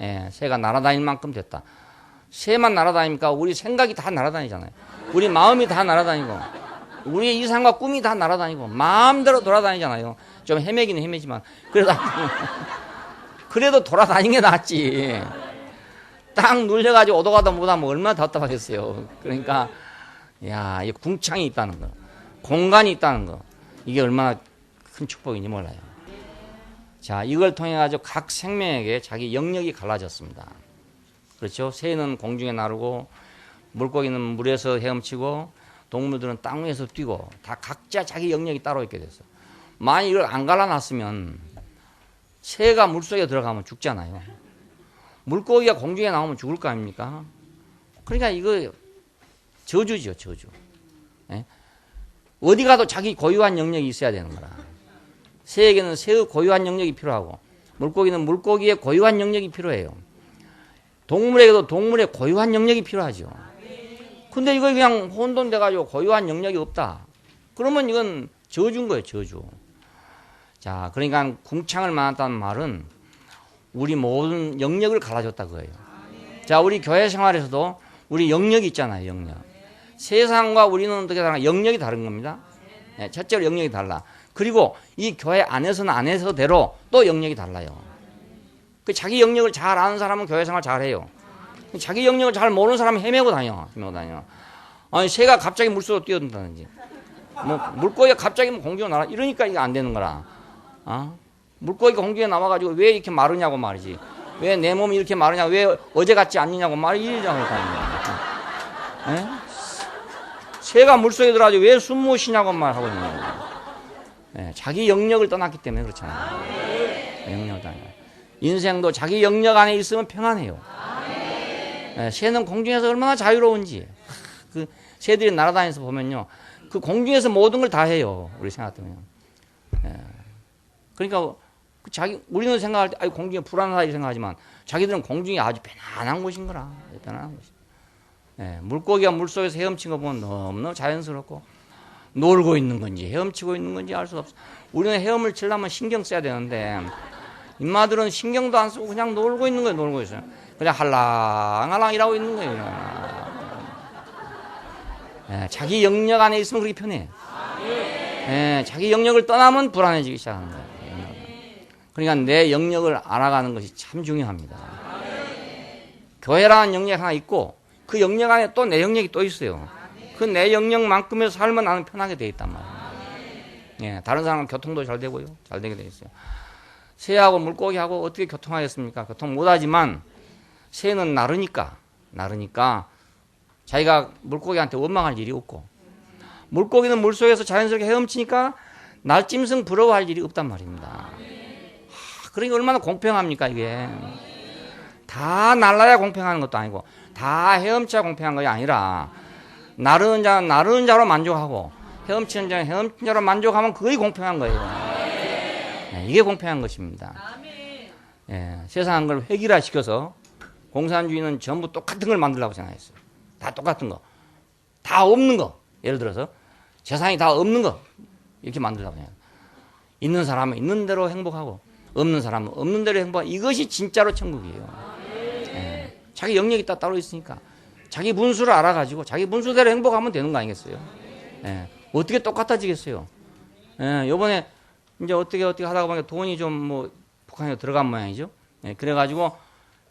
예, 새가 날아다닐 만큼 됐다. 새만 날아다니니까 우리 생각이 다 날아다니잖아요. 우리 마음이 다 날아다니고 우리의 이상과 꿈이 다 날아다니고 마음대로 돌아다니잖아요. 좀 헤매기는 헤매지만 그래도 돌아다니는 게 낫지. 딱 눌려가지고 오도가도 못하면 얼마나 답답하겠어요. 그러니까 야, 이 궁창이 있다는 거, 공간이 있다는 거, 이게 얼마나 큰 축복인지 몰라요. 자, 이걸 통해 가지고 각 생명에게 자기 영역이 갈라졌습니다. 그렇죠? 새는 공중에 나르고 물고기는 물에서 헤엄치고 동물들은 땅 위에서 뛰고 다 각자 자기 영역이 따로 있게 됐어. 만약 이걸 안 갈라놨으면 새가 물속에 들어가면 죽잖아요. 물고기가 공중에 나오면 죽을 거 아닙니까? 그러니까 이거 저주죠, 저주. 예? 어디 가도 자기 고유한 영역이 있어야 되는 거라. 새에게는 새의 고유한 영역이 필요하고 물고기는 물고기의 고유한 영역이 필요해요. 동물에게도 동물의 고유한 영역이 필요하죠. 근데 이거 그냥 혼돈돼가지고 고유한 영역이 없다. 그러면 이건 저주인 거예요, 저주. 자, 그러니까 궁창을 만났다는 말은 우리 모든 영역을 갈라줬다 그거예요. 자, 우리 교회 생활에서도 우리 영역이 있잖아요, 영역. 세상과 우리는 어떻게 다른가? 영역이 다른 겁니다. 네, 첫째로 영역이 달라. 그리고 이 교회 안에서는 안에서대로 또 영역이 달라요. 그 자기 영역을 잘 아는 사람은 교회 생활 잘 해요. 자기 영역을 잘 모르는 사람은 헤매고 다녀. 아니, 새가 갑자기 물속으로 뛰어든다든지, 뭐, 물고기가 갑자기 공중에 날아, 이러니까 이게 안 되는 거라. 물고기가 공중에 나와가지고 왜 이렇게 마르냐고 말이지. 왜 내 몸이 이렇게 마르냐고, 왜 어제 같지 않느냐고 말이 이러자고 다니는 새가 물속에 들어가지고 왜 숨 못 쉬냐고 말하고 있는 거예요. 네, 자기 영역을 떠났기 때문에 그렇잖아요. 영역을 떠나요. 인생도 자기 영역 안에 있으면 평안해요. 네, 새는 공중에서 얼마나 자유로운지. 그 새들이 날아다니면서 보면요, 그 공중에서 모든 걸 다 해요. 우리 생각하면. 네. 그러니까 우리는 생각할 때 공중에 불안하다 이렇게 생각하지만 자기들은 공중이 아주 편안한 곳인 거라. 편안한 곳이. 네, 물고기가 물속에서 헤엄친 거 보면 너무너무 자연스럽고, 놀고 있는 건지 헤엄치고 있는 건지 알 수 없어. 우리는 헤엄을 치려면 신경 써야 되는데 인마들은 신경도 안 쓰고 그냥 놀고 있는 거예요. 놀고 있어요. 그냥 할랑할랑 일하고 있는 거예요. 네, 자기 영역 안에 있으면 그렇게 편해. 네, 자기 영역을 떠나면 불안해지기 시작하는 거예요. 그러니까 내 영역을 알아가는 것이 참 중요합니다. 교회라는 영역 하나 있고 그 영역 안에 또 내 영역이 또 있어요. 그 내 영역만큼의 삶은 나는 편하게 돼 있단 말이에요. 예, 다른 사람은 교통도 잘 되고요. 잘 되게 돼 있어요. 새하고 물고기하고 어떻게 교통하겠습니까? 교통 못하지만 새는 나르니까 자기가 물고기한테 원망할 일이 없고, 물고기는 물속에서 자연스럽게 헤엄치니까 날짐승 부러워할 일이 없단 말입니다. 그러니까 얼마나 공평합니까 이게. 다 날라야 공평한 것도 아니고 다 헤엄쳐야 공평한 것이 아니라 나르는 자는 나르는 자로 만족하고 헤엄치는 자는 헤엄치는 자로 만족하면 그게 공평한 거예요. 네, 이게 공평한 것입니다. 예, 세상한 걸 획일화시켜서 공산주의는 전부 똑같은 걸 만들려고 생각했어요. 다 똑같은 거. 다 없는 거. 예를 들어서 재산이 다 없는 거. 이렇게 만들려고 생각해요. 있는 사람은 있는 대로 행복하고 없는 사람은 없는 대로 행복하고, 이것이 진짜로 천국이에요. 예, 자기 영역이 따로 있으니까 자기 분수를 알아가지고 자기 분수대로 행복하면 되는 거 아니겠어요? 예, 어떻게 똑같아지겠어요? 예, 요번에 이제 어떻게 하다가 보니까 돈이 좀 뭐 북한에 들어간 모양이죠. 예, 그래가지고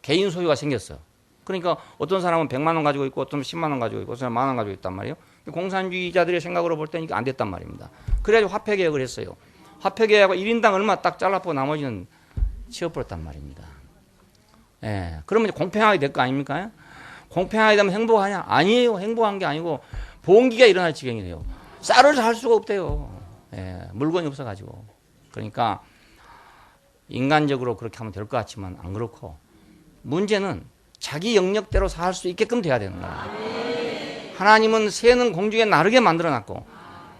개인 소유가 생겼어. 그러니까 어떤 사람은 100만 원 가지고 있고 어떤 사람은 10만 원 가지고 있고 어떤 사람은 1만 원 가지고 있단 말이에요. 공산주의자들의 생각으로 볼 때는 이게 안 됐단 말입니다. 그래가지고 화폐개혁을 했어요. 화폐개혁하고 1인당 얼마 딱 잘라보고 나머지는 치워버렸단 말입니다. 예, 그러면 이제 공평하게 될 거 아닙니까? 공평하게 되면 행복하냐? 아니에요. 행복한 게 아니고 봉기가 일어날 지경이 돼요. 쌀을 살 수가 없대요. 예, 물건이 없어가지고. 그러니까 인간적으로 그렇게 하면 될 것 같지만 안 그렇고, 문제는 자기 영역대로 살 수 있게끔 돼야 되는 거야. 하나님은 새는 공중에 나르게 만들어놨고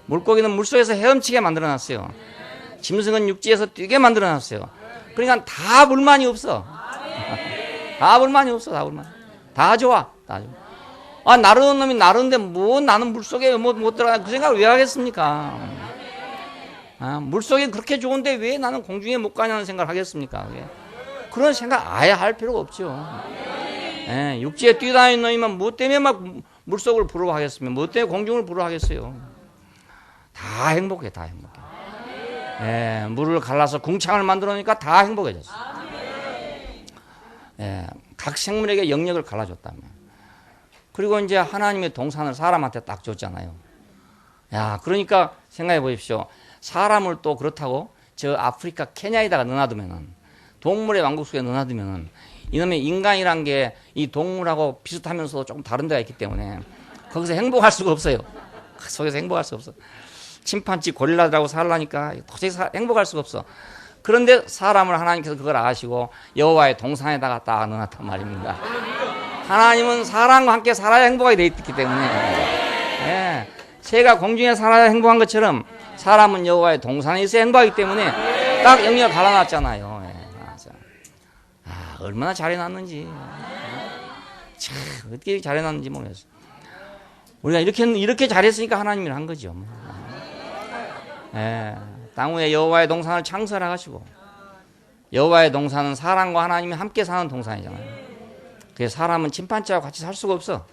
물고기는 물속에서 헤엄치게 만들어놨어요. 짐승은 육지에서 뛰게 만들어놨어요. 그러니까 다 불만이 없어. 다 불만이 없어. 다 좋아. 나르는 놈이 나르는데 뭐 나는 물속에 못 들어가, 그 생각을 왜 하겠습니까? 물속에 그렇게 좋은데 왜 나는 공중에 못 가냐는 생각을 하겠습니까? 그런 생각 아예 할 필요가 없죠. 예, 육지에 뛰어다니는 놈이면 뭐 때문에 막 물속을 부러워하겠습니까? 뭐 때문에 공중을 부러워하겠어요? 다 행복해. 예, 물을 갈라서 궁창을 만들어 놓으니까 다 행복해졌어. 예, 각 생물에게 영역을 갈라줬다면. 그리고 이제 하나님의 동산을 사람한테 딱 줬잖아요. 야, 그러니까 생각해 보십시오. 사람을 또 그렇다고 저 아프리카 케냐에다가 넣어놔두면은, 동물의 왕국 속에 넣어놔두면은, 이놈의 인간이란 게 이 동물하고 비슷하면서도 조금 다른 데가 있기 때문에 거기서 행복할 수가 없어요. 그 속에서 행복할 수 없어. 침판지 고릴라들하고 살라니까 도저히 행복할 수가 없어. 그런데 사람을 하나님께서 그걸 아시고 여호와의 동산에다가 딱 넣어놨단 말입니다. 하나님은 사람과 함께 살아야 행복하게 돼 있기 때문에, 예, 새가 공중에 살아야 행복한 것처럼 사람은 여호와의 동산에 있어 행복하기 때문에 딱 영역을 갈라놨잖아요. 얼마나 잘해놨는지. 참, 어떻게 잘해놨는지 모르겠어요. 우리가 이렇게 잘했으니까 하나님이 한 거죠. 땅 위에 여호와의 동산을 창설하시고, 여호와의 동산은 사람과 하나님이 함께 사는 동산이잖아요. 그래서 사람은 침판지와 같이 살 수가 없어.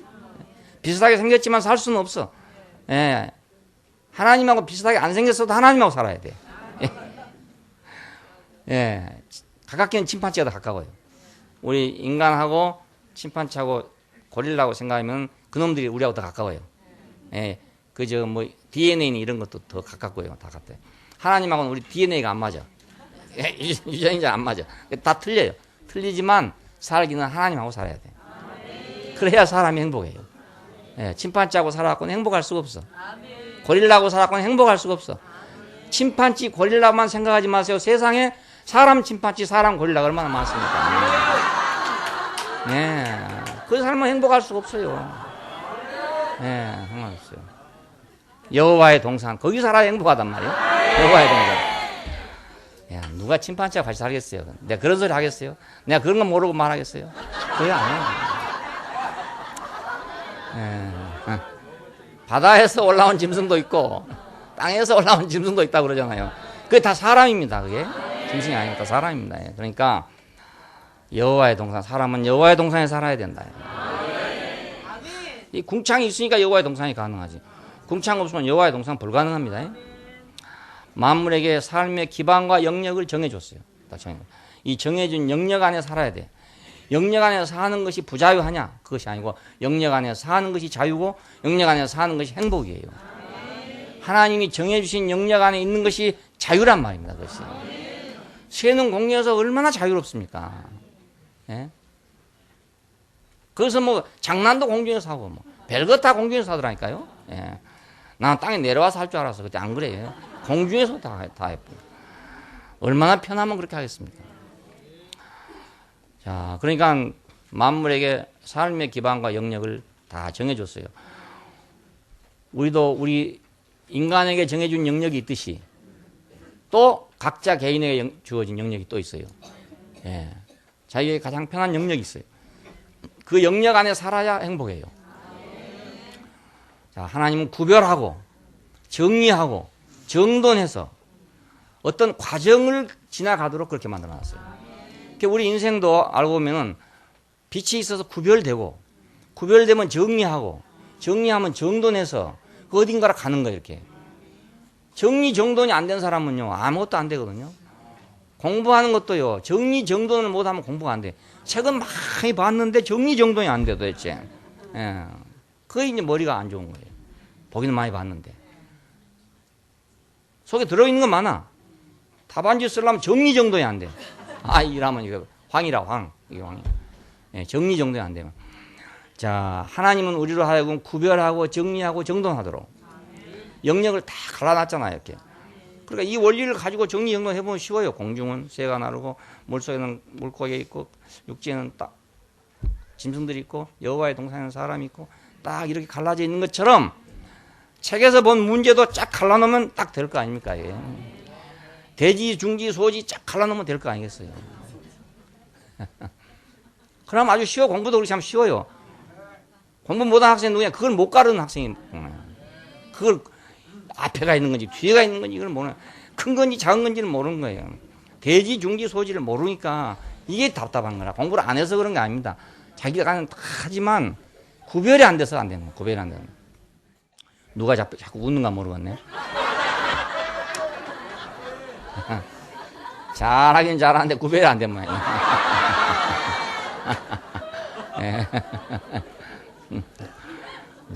비슷하게 생겼지만 살 수는 없어. 하나님하고 비슷하게 안 생겼어도 하나님하고 살아야 돼. 가깝게는 침판지가 더 가까워요. 우리 인간하고 침판지하고 고릴라고 생각하면 그놈들이 우리하고 더 가까워요. 그저 뭐 DNA는 이런 것도 더 가깝고요. 다 같아요. 하나님하고는 우리 DNA가 안 맞아. 유전자 안 맞아. 다 틀려요. 틀리지만 살기는 하나님하고 살아야 돼. 그래야 사람이 행복해요. 침판지하고 살아갖고는 행복할 수가 없어. 고릴라하고 살아갖고는 행복할 수가 없어. 침판지 고릴라만 생각하지 마세요. 세상에 사람 침판지 사람 고릴라가 얼마나 많습니까? 그 사람은 행복할 수가 없어요. 상관없어요. 여호와의 동산 거기 살아야 행복하단 말이에요. 여호와의 동산. 누가 침판지와 같이 살겠어요? 내가 그런 소리 하겠어요? 내가 그런 거 모르고 말하겠어요? 그게 안 해요. 바다에서 올라온 짐승도 있고 땅에서 올라온 짐승도 있다고 그러잖아요. 그게 다 사람입니다. 그게 짐승이 아니고 다 사람입니다. 그러니까 여호와의 동산, 사람은 여호와의 동산에 살아야 된다. 이 궁창이 있으니까 여호와의 동산이 가능하지. 궁창 없으면 여호와의 동산 불가능합니다. 만물에게 삶의 기반과 영역을 정해줬어요. 이 정해준 영역 안에 살아야 돼. 영역 안에 사는 것이 부자유하냐? 그것이 아니고 영역 안에 사는 것이 자유고 영역 안에 사는 것이 행복이에요. 하나님이 정해주신 영역 안에 있는 것이 자유란 말입니다. 그것이. 새는 공중에서 얼마나 자유롭습니까? 그래서 뭐 장난도 공중에서 하고 뭐 별것 다 공중에서 하더라니까요. 나는 땅에 내려와서 할 줄 알았어. 그때 안 그래요. 공중에서 다 했고. 얼마나 편하면 그렇게 하겠습니까? 자, 그러니까 만물에게 삶의 기반과 영역을 다 정해줬어요. 우리도 우리 인간에게 정해준 영역이 있듯이 또 각자 개인에게 주어진 영역이 또 있어요. 자기에게 가장 편한 영역이 있어요. 그 영역 안에 살아야 행복해요. 자, 하나님은 구별하고 정리하고 정돈해서 어떤 과정을 지나가도록 그렇게 만들어놨어요. 우리 인생도 알고 보면은 빛이 있어서 구별되고 구별되면 정리하고 정리하면 정돈해서 그 어딘가로 가는 거예요. 이렇게 정리 정돈이 안 된 사람은요 아무것도 안 되거든요. 공부하는 것도요 정리 정돈을 못하면 공부가 안 돼. 책은 많이 봤는데 정리 정돈이 안 돼 도대체. 그게 이제 머리가 안 좋은 거예요. 보기는 많이 봤는데 속에 들어있는 건 많아. 답안지 쓰려면 정리 정돈이 안 돼. 이라면 이거 황이라 황. 이게 황이. 정리 정돈이 안 되면. 자, 하나님은 우리로 하여금 구별하고 정리하고 정돈하도록 영역을 다 갈라놨잖아요, 이렇게. 그러니까 이 원리를 가지고 정리 정돈 해보면 쉬워요. 공중은 새가 나르고 물속에는 물고기 있고 육지에는 딱 짐승들이 있고 여호와의 동산에는 사람이 있고 딱 이렇게 갈라져 있는 것처럼 책에서 본 문제도 쫙 갈라놓으면 딱 될 거 아닙니까? 대지, 중지, 소지 쫙 갈라놓으면 될 거 아니겠어요? 그럼 아주 쉬워. 공부도 그렇게 하면 쉬워요. 공부 못하는 학생이 누구냐? 그걸 못 가르는 학생이. 그걸 앞에가 있는 건지 뒤에가 있는 건지 이걸 모르는. 큰 건지 작은 건지는 모르는 거예요. 대지, 중지, 소지를 모르니까 이게 답답한 거라. 공부를 안 해서 그런 게 아닙니다. 자기가 하지만 구별이 안 돼서 안 되는 거예요. 구별이 안 되는 거예요. 누가 자꾸 웃는가 모르겠네. 잘하긴 잘하는데 구별이 안 되면.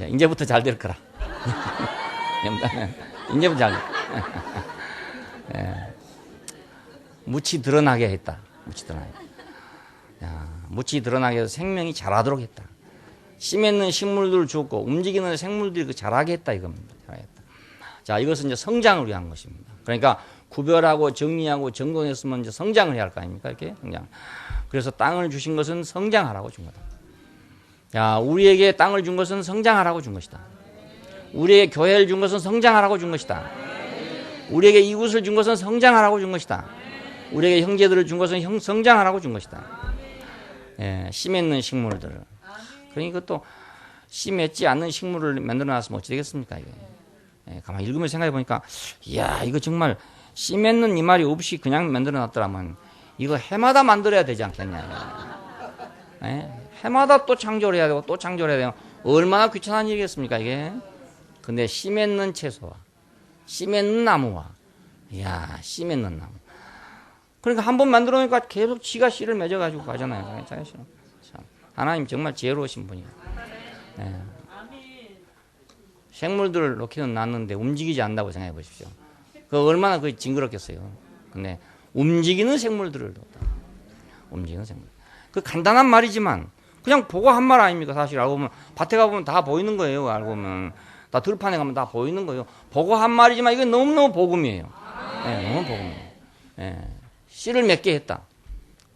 이제부터 잘 될 거라. 이제부터 잘 될. 묻히 드러나게 했다. 묻히 드러나게. 묻히 드러나게 해서 생명이 자라도록 했다. 씨 맺는 식물들을 주었고 움직이는 생물들이 자라게 했다 이겁니다. 자라겠다. 자, 이것은 이제 성장을 위한 것입니다. 그러니까 구별하고 정리하고 정돈했으면 이제 성장을 해야 할 거 아닙니까? 이렇게 성장. 그래서 땅을 주신 것은 성장하라고 준 거다. 자, 우리에게 땅을 준 것은 성장하라고 준 것이다. 우리에게 교회를 준 것은 성장하라고 준 것이다. 우리에게 이웃을 준 것은 성장하라고 준 것이다. 우리에게 형제들을 준 것은 성장하라고 준 것이다. 예, 씨 맺는 식물들을. 그러니까 또 씨 맺지 않는 식물을 만들어 놨으면 어찌 되겠습니까? 이게. 예, 가만히 읽으면서 생각해 보니까, 이야, 이거 정말 씨 맺는 이 말이 없이 그냥 만들어 놨더라면 이거 해마다 만들어야 되지 않겠냐. 예? 해마다 또 창조를 해야 되고 또 창조를 해야 되고 얼마나 귀찮은 일이겠습니까, 이게? 근데 씨 맺는 채소와 씨 맺는 나무와, 이야, 씨 맺는 나무. 그러니까 한 번 만들어 놓으니까 계속 지가 씨를 맺어가지고 가잖아요. 참, 하나님 정말 지혜로우신 분이에요. 네. 생물들을 놓기는 놨는데 움직이지 않는다고 생각해 보십시오. 그 얼마나 그 징그럽겠어요. 근데 움직이는 생물들을 놓다. 움직이는 생물. 그 간단한 말이지만 그냥 보고 한 말 아닙니까? 사실 알고 보면 밭에 가보면 다 보이는 거예요. 알고 보면 다 들판에 가면 다 보이는 거예요. 보고 한 말이지만 이게 너무너무 복음이에요. 네, 너무 복음이에요. 네. 씨를 맺게 했다.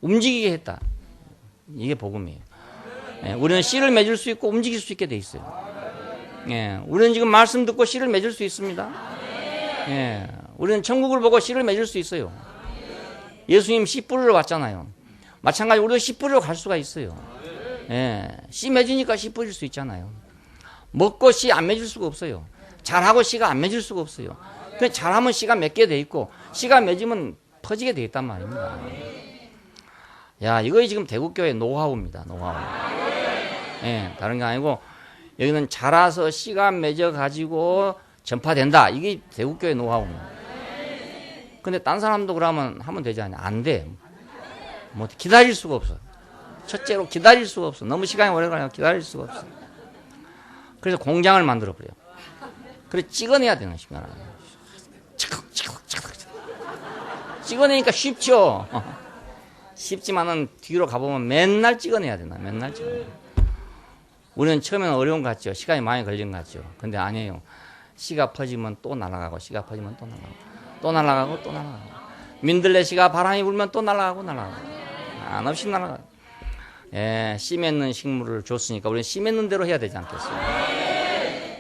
움직이게 했다. 이게 복음이에요. 예, 우리는 씨를 맺을 수 있고 움직일 수 있게 돼 있어요. 예, 우리는 지금 말씀 듣고 씨를 맺을 수 있습니다. 예, 우리는 천국을 보고 씨를 맺을 수 있어요. 예수님 씨 뿌리러 왔잖아요. 마찬가지로 우리도 씨 뿌리러 갈 수가 있어요. 예, 씨 맺으니까 씨 뿌릴 수 있잖아요. 먹고 씨 안 맺을 수가 없어요. 잘하고 씨가 안 맺을 수가 없어요. 그냥 잘하면 씨가 맺게 돼 있고 씨가 맺으면 퍼지게 돼 있단 말입니다. 야, 이거 지금 대국교회 노하우입니다. 노하우. 예, 다른 게 아니고 여기는 자라서 씨가 맺어가지고 전파된다. 이게 대국교회 노하우입니다. 근데 딴 사람도 그러면 하면 되지 않냐? 안 돼. 뭐 기다릴 수가 없어. 첫째로 기다릴 수가 없어. 너무 시간이 오래 걸려 기다릴 수가 없어. 그래서 공장을 만들어 버려요. 그래 찍어내야 되는 시간. 찍어내니까 쉽죠. 쉽지만은 뒤로 가보면 맨날 찍어내야 된다. 맨날 찍어내야 된다. 우리는 처음에는 어려운 것 같죠. 시간이 많이 걸린 것 같죠. 근데 아니에요. 씨가 퍼지면 또 날아가고 씨가 퍼지면 또 날아가고 또 날아가고 또 날아가고 민들레 씨가 바람이 불면 또 날아가고 날아가고 한없이 날아가고. 예, 씨 맺는 식물을 줬으니까 우리는 씨 맺는 대로 해야 되지 않겠어요?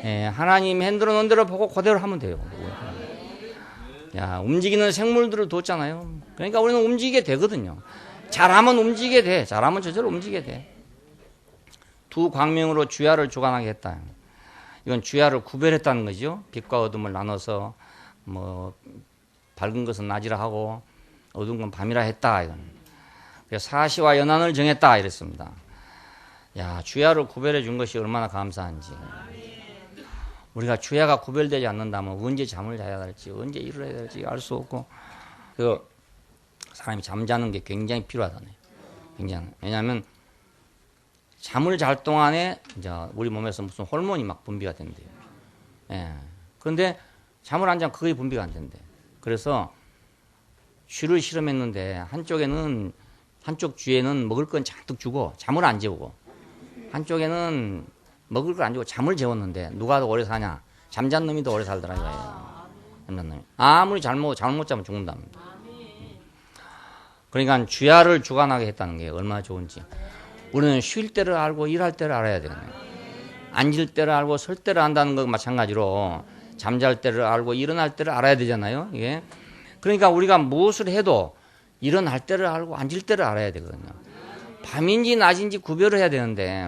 예, 하나님 핸들어 놓은 대로 보고 그대로 하면 돼요. 야, 움직이는 생물들을 뒀잖아요. 그러니까 우리는 움직이게 되거든요. 잘하면 움직이게 돼. 잘하면 저절로 움직이게 돼. 두 광명으로 주야를 주관하게 했다. 이건 주야를 구별했다는 거죠. 빛과 어둠을 나눠서 뭐 밝은 것은 낮이라 하고 어두운 건 밤이라 했다. 이건. 그래서 사시와 연한을 정했다 이랬습니다. 야, 주야를 구별해 준 것이 얼마나 감사한지. 우리가 주야가 구별되지 않는다면 언제 잠을 자야 될지 언제 일을 해야 될지 알 수 없고, 그 사람이 잠자는 게 굉장히 필요하다네요. 굉장히. 왜냐하면 잠을 잘 동안에 이제 우리 몸에서 무슨 호르몬이 막 분비가 된대요. 예. 그런데 잠을 안 자면 그게 분비가 안 된대. 그래서 쥐를 실험했는데 한쪽 쥐에는 먹을 건 잔뜩 주고 잠을 안 재우고, 한쪽에는 먹을 걸 안 주고 잠을 재웠는데 누가 더 오래 사냐? 잠잔 놈이 더 오래 살더라 이거예요. 잠잔 놈이. 아무리 잘못 자면 죽는답니다. 그러니까 주야를 주관하게 했다는 게 얼마나 좋은지. 우리는 쉴 때를 알고 일할 때를 알아야 되거든요. 앉을 때를 알고 설 때를 안다는 것 마찬가지로 잠잘 때를 알고 일어날 때를 알아야 되잖아요. 이게. 그러니까 우리가 무엇을 해도 일어날 때를 알고 앉을 때를 알아야 되거든요. 밤인지 낮인지 구별을 해야 되는데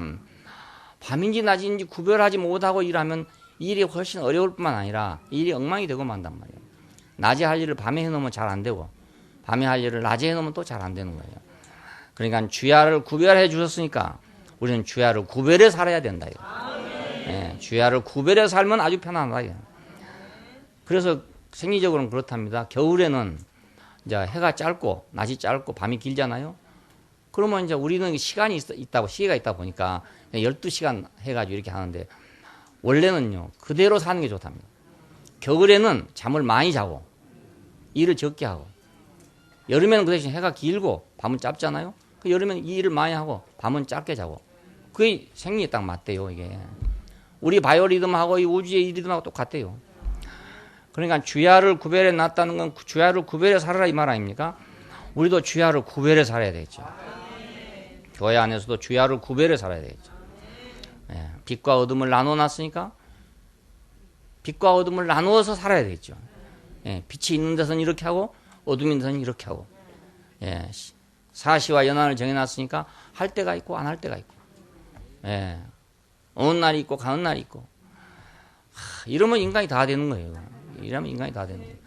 밤인지 낮인지 구별하지 못하고 일하면 일이 훨씬 어려울 뿐만 아니라 일이 엉망이 되고 만단 말이에요. 낮에 할 일을 밤에 해놓으면 잘 안 되고 밤에 할 일을 낮에 해놓으면 또 잘 안 되는 거예요. 그러니까 주야를 구별해 주셨으니까 우리는 주야를 구별해 살아야 된다. 예, 주야를 구별해 살면 아주 편안하다. 그래서 생리적으로는 그렇답니다. 겨울에는 이제 해가 짧고 낮이 짧고 밤이 길잖아요. 그러면 이제 우리는 시간이 있다고 시계가 있다 보니까 12시간 해가지고 이렇게 하는데 원래는요 그대로 사는 게 좋답니다. 겨울에는 잠을 많이 자고 일을 적게 하고, 여름에는 그 대신 해가 길고 밤은 짧잖아요. 그 여름에는 이 일을 많이 하고 밤은 짧게 자고, 그게 생리에 딱 맞대요. 이게 우리 바이오리듬하고 이 우주의 이 리듬하고 똑같대요. 그러니까 주야를 구별해 놨다는 건 주야를 구별해 살아라 이 말 아닙니까? 우리도 주야를 구별해 살아야 되겠죠. 교회 안에서도 주야를 구별해 살아야 되겠죠. 예, 빛과 어둠을 나눠놨으니까 빛과 어둠을 나누어서 살아야 되겠죠. 예, 빛이 있는 데서는 이렇게 하고 어둠이 있는 데서는 이렇게 하고. 예, 사시와 연한을 정해놨으니까 할 때가 있고 안 할 때가 있고. 예, 오는 날이 있고 가는 날이 있고. 이러면 인간이 다 되는 거예요. 이러면 인간이 다 되는 거예요.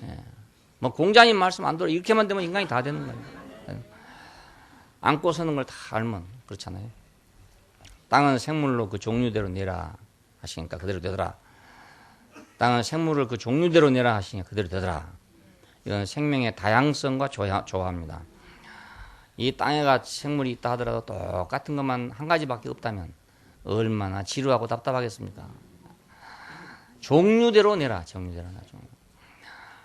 예, 뭐 공자님 말씀 안 들어 이렇게만 되면 인간이 다 되는 거예요. 예. 안고 서는 걸 다 알면 그렇잖아요. 땅은 생물로 그 종류대로 내라 하시니까 그대로 되더라. 땅은 생물을 그 종류대로 내라 하시니까 그대로 되더라. 이건 생명의 다양성과 조화입니다. 이 땅에가 생물이 있다 하더라도 똑같은 것만 한 가지밖에 없다면 얼마나 지루하고 답답하겠습니까? 종류대로 내라. 종류대로 내라.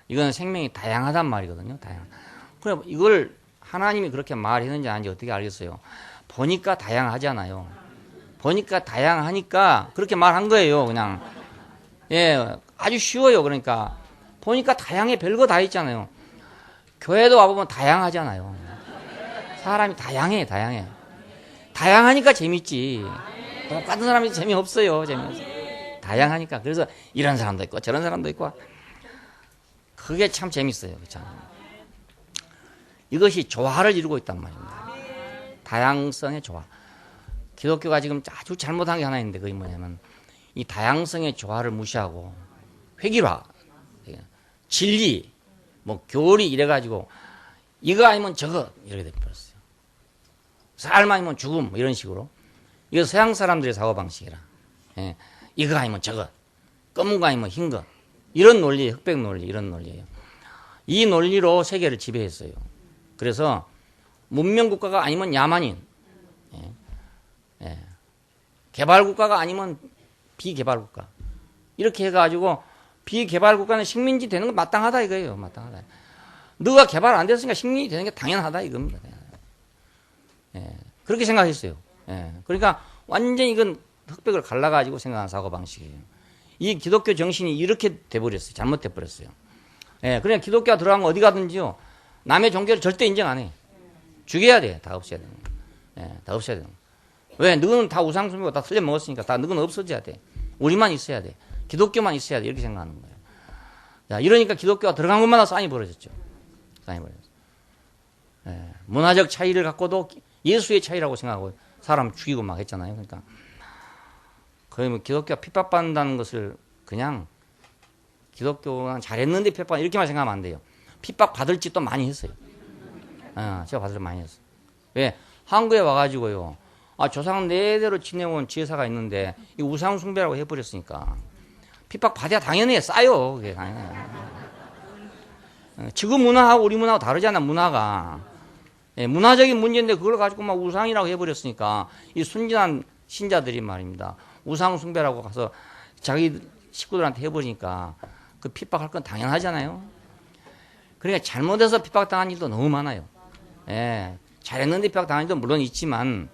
이건 생명이 다양하단 말이거든요. 그럼 이걸 하나님이 그렇게 말했는지 아닌지 어떻게 알겠어요? 보니까 다양하잖아요. 보니까 다양하니까 그렇게 말한 거예요. 그냥. 예, 아주 쉬워요. 그러니까 보니까 다양해. 별거 다 있잖아요. 교회도 와보면 다양하잖아요. 사람이 다양해. 다양하니까 재밌지. 똑같은 사람이 재미없어요. 다양하니까. 그래서 이런 사람도 있고 저런 사람도 있고 그게 참 재밌어요. 참. 이것이 조화를 이루고 있단 말입니다. 다양성의 조화. 기독교가 지금 아주 잘못한 게 하나 있는데 그게 뭐냐면 이 다양성의 조화를 무시하고 획일화, 진리, 뭐 교리 이래가지고 이거 아니면 저거 이렇게 돼버렸어요. 삶 아니면 죽음 이런 식으로. 이거 서양 사람들의 사고방식이라. 예. 이거 아니면 저거, 검은 거 아니면 흰 거. 이런 논리, 흑백 논리 이런 논리예요. 이 논리로 세계를 지배했어요. 그래서 문명국가가 아니면 야만인, 예. 예. 개발국가가 아니면 비개발국가. 이렇게 해가지고 비개발국가는 식민지 되는 건 마땅하다 이거예요. 마땅하다. 너가 개발 안 됐으니까 식민지 되는 게 당연하다 이겁니다. 예. 그렇게 생각했어요. 예. 그러니까 완전히 이건 흑백을 갈라가지고 생각하는 사고방식이에요. 이 기독교 정신이 이렇게 돼버렸어요. 잘못돼버렸어요. 예. 그러니까 기독교가 들어간 거 어디 가든지요. 남의 종교를 절대 인정 안 해. 죽여야 돼. 다 없애야 되는 거. 예. 다 없애야 되는 거. 왜? 너는 다 우상숭배고 다 틀려 먹었으니까 다 너는 없어져야 돼. 우리만 있어야 돼. 기독교만 있어야 돼. 이렇게 생각하는 거예요. 자, 이러니까 기독교가 들어간 것마다 싸움이 벌어졌죠. 싸움이 벌어졌어요. 예. 문화적 차이를 갖고도 예수의 차이라고 생각하고 사람 죽이고 막 했잖아요. 그러니까 거의 뭐 기독교가 핍박받는다는 것을 그냥 기독교가 잘했는데 핍박 이렇게만 생각하면 안 돼요. 핍박받을 짓도 많이 했어요. 제가 받을 짓 많이 했어요. 왜? 한국에 와가지고요. 조상 내대로 지내온 제사가 있는데 이 우상 숭배라고 해버렸으니까 핍박 받아야 당연히 싸요. 그게 당연히. 지금 문화하고 우리 문화하고 다르잖아. 문화가. 예, 문화적인 문제인데 그걸 가지고 막 우상이라고 해버렸으니까 이 순진한 신자들이 말입니다. 우상 숭배라고 가서 자기 식구들한테 해버리니까 그 핍박할 건 당연하잖아요. 그러니까 잘못해서 핍박당한 일도 너무 많아요. 예, 잘했는데 핍박당한 일도 물론 있지만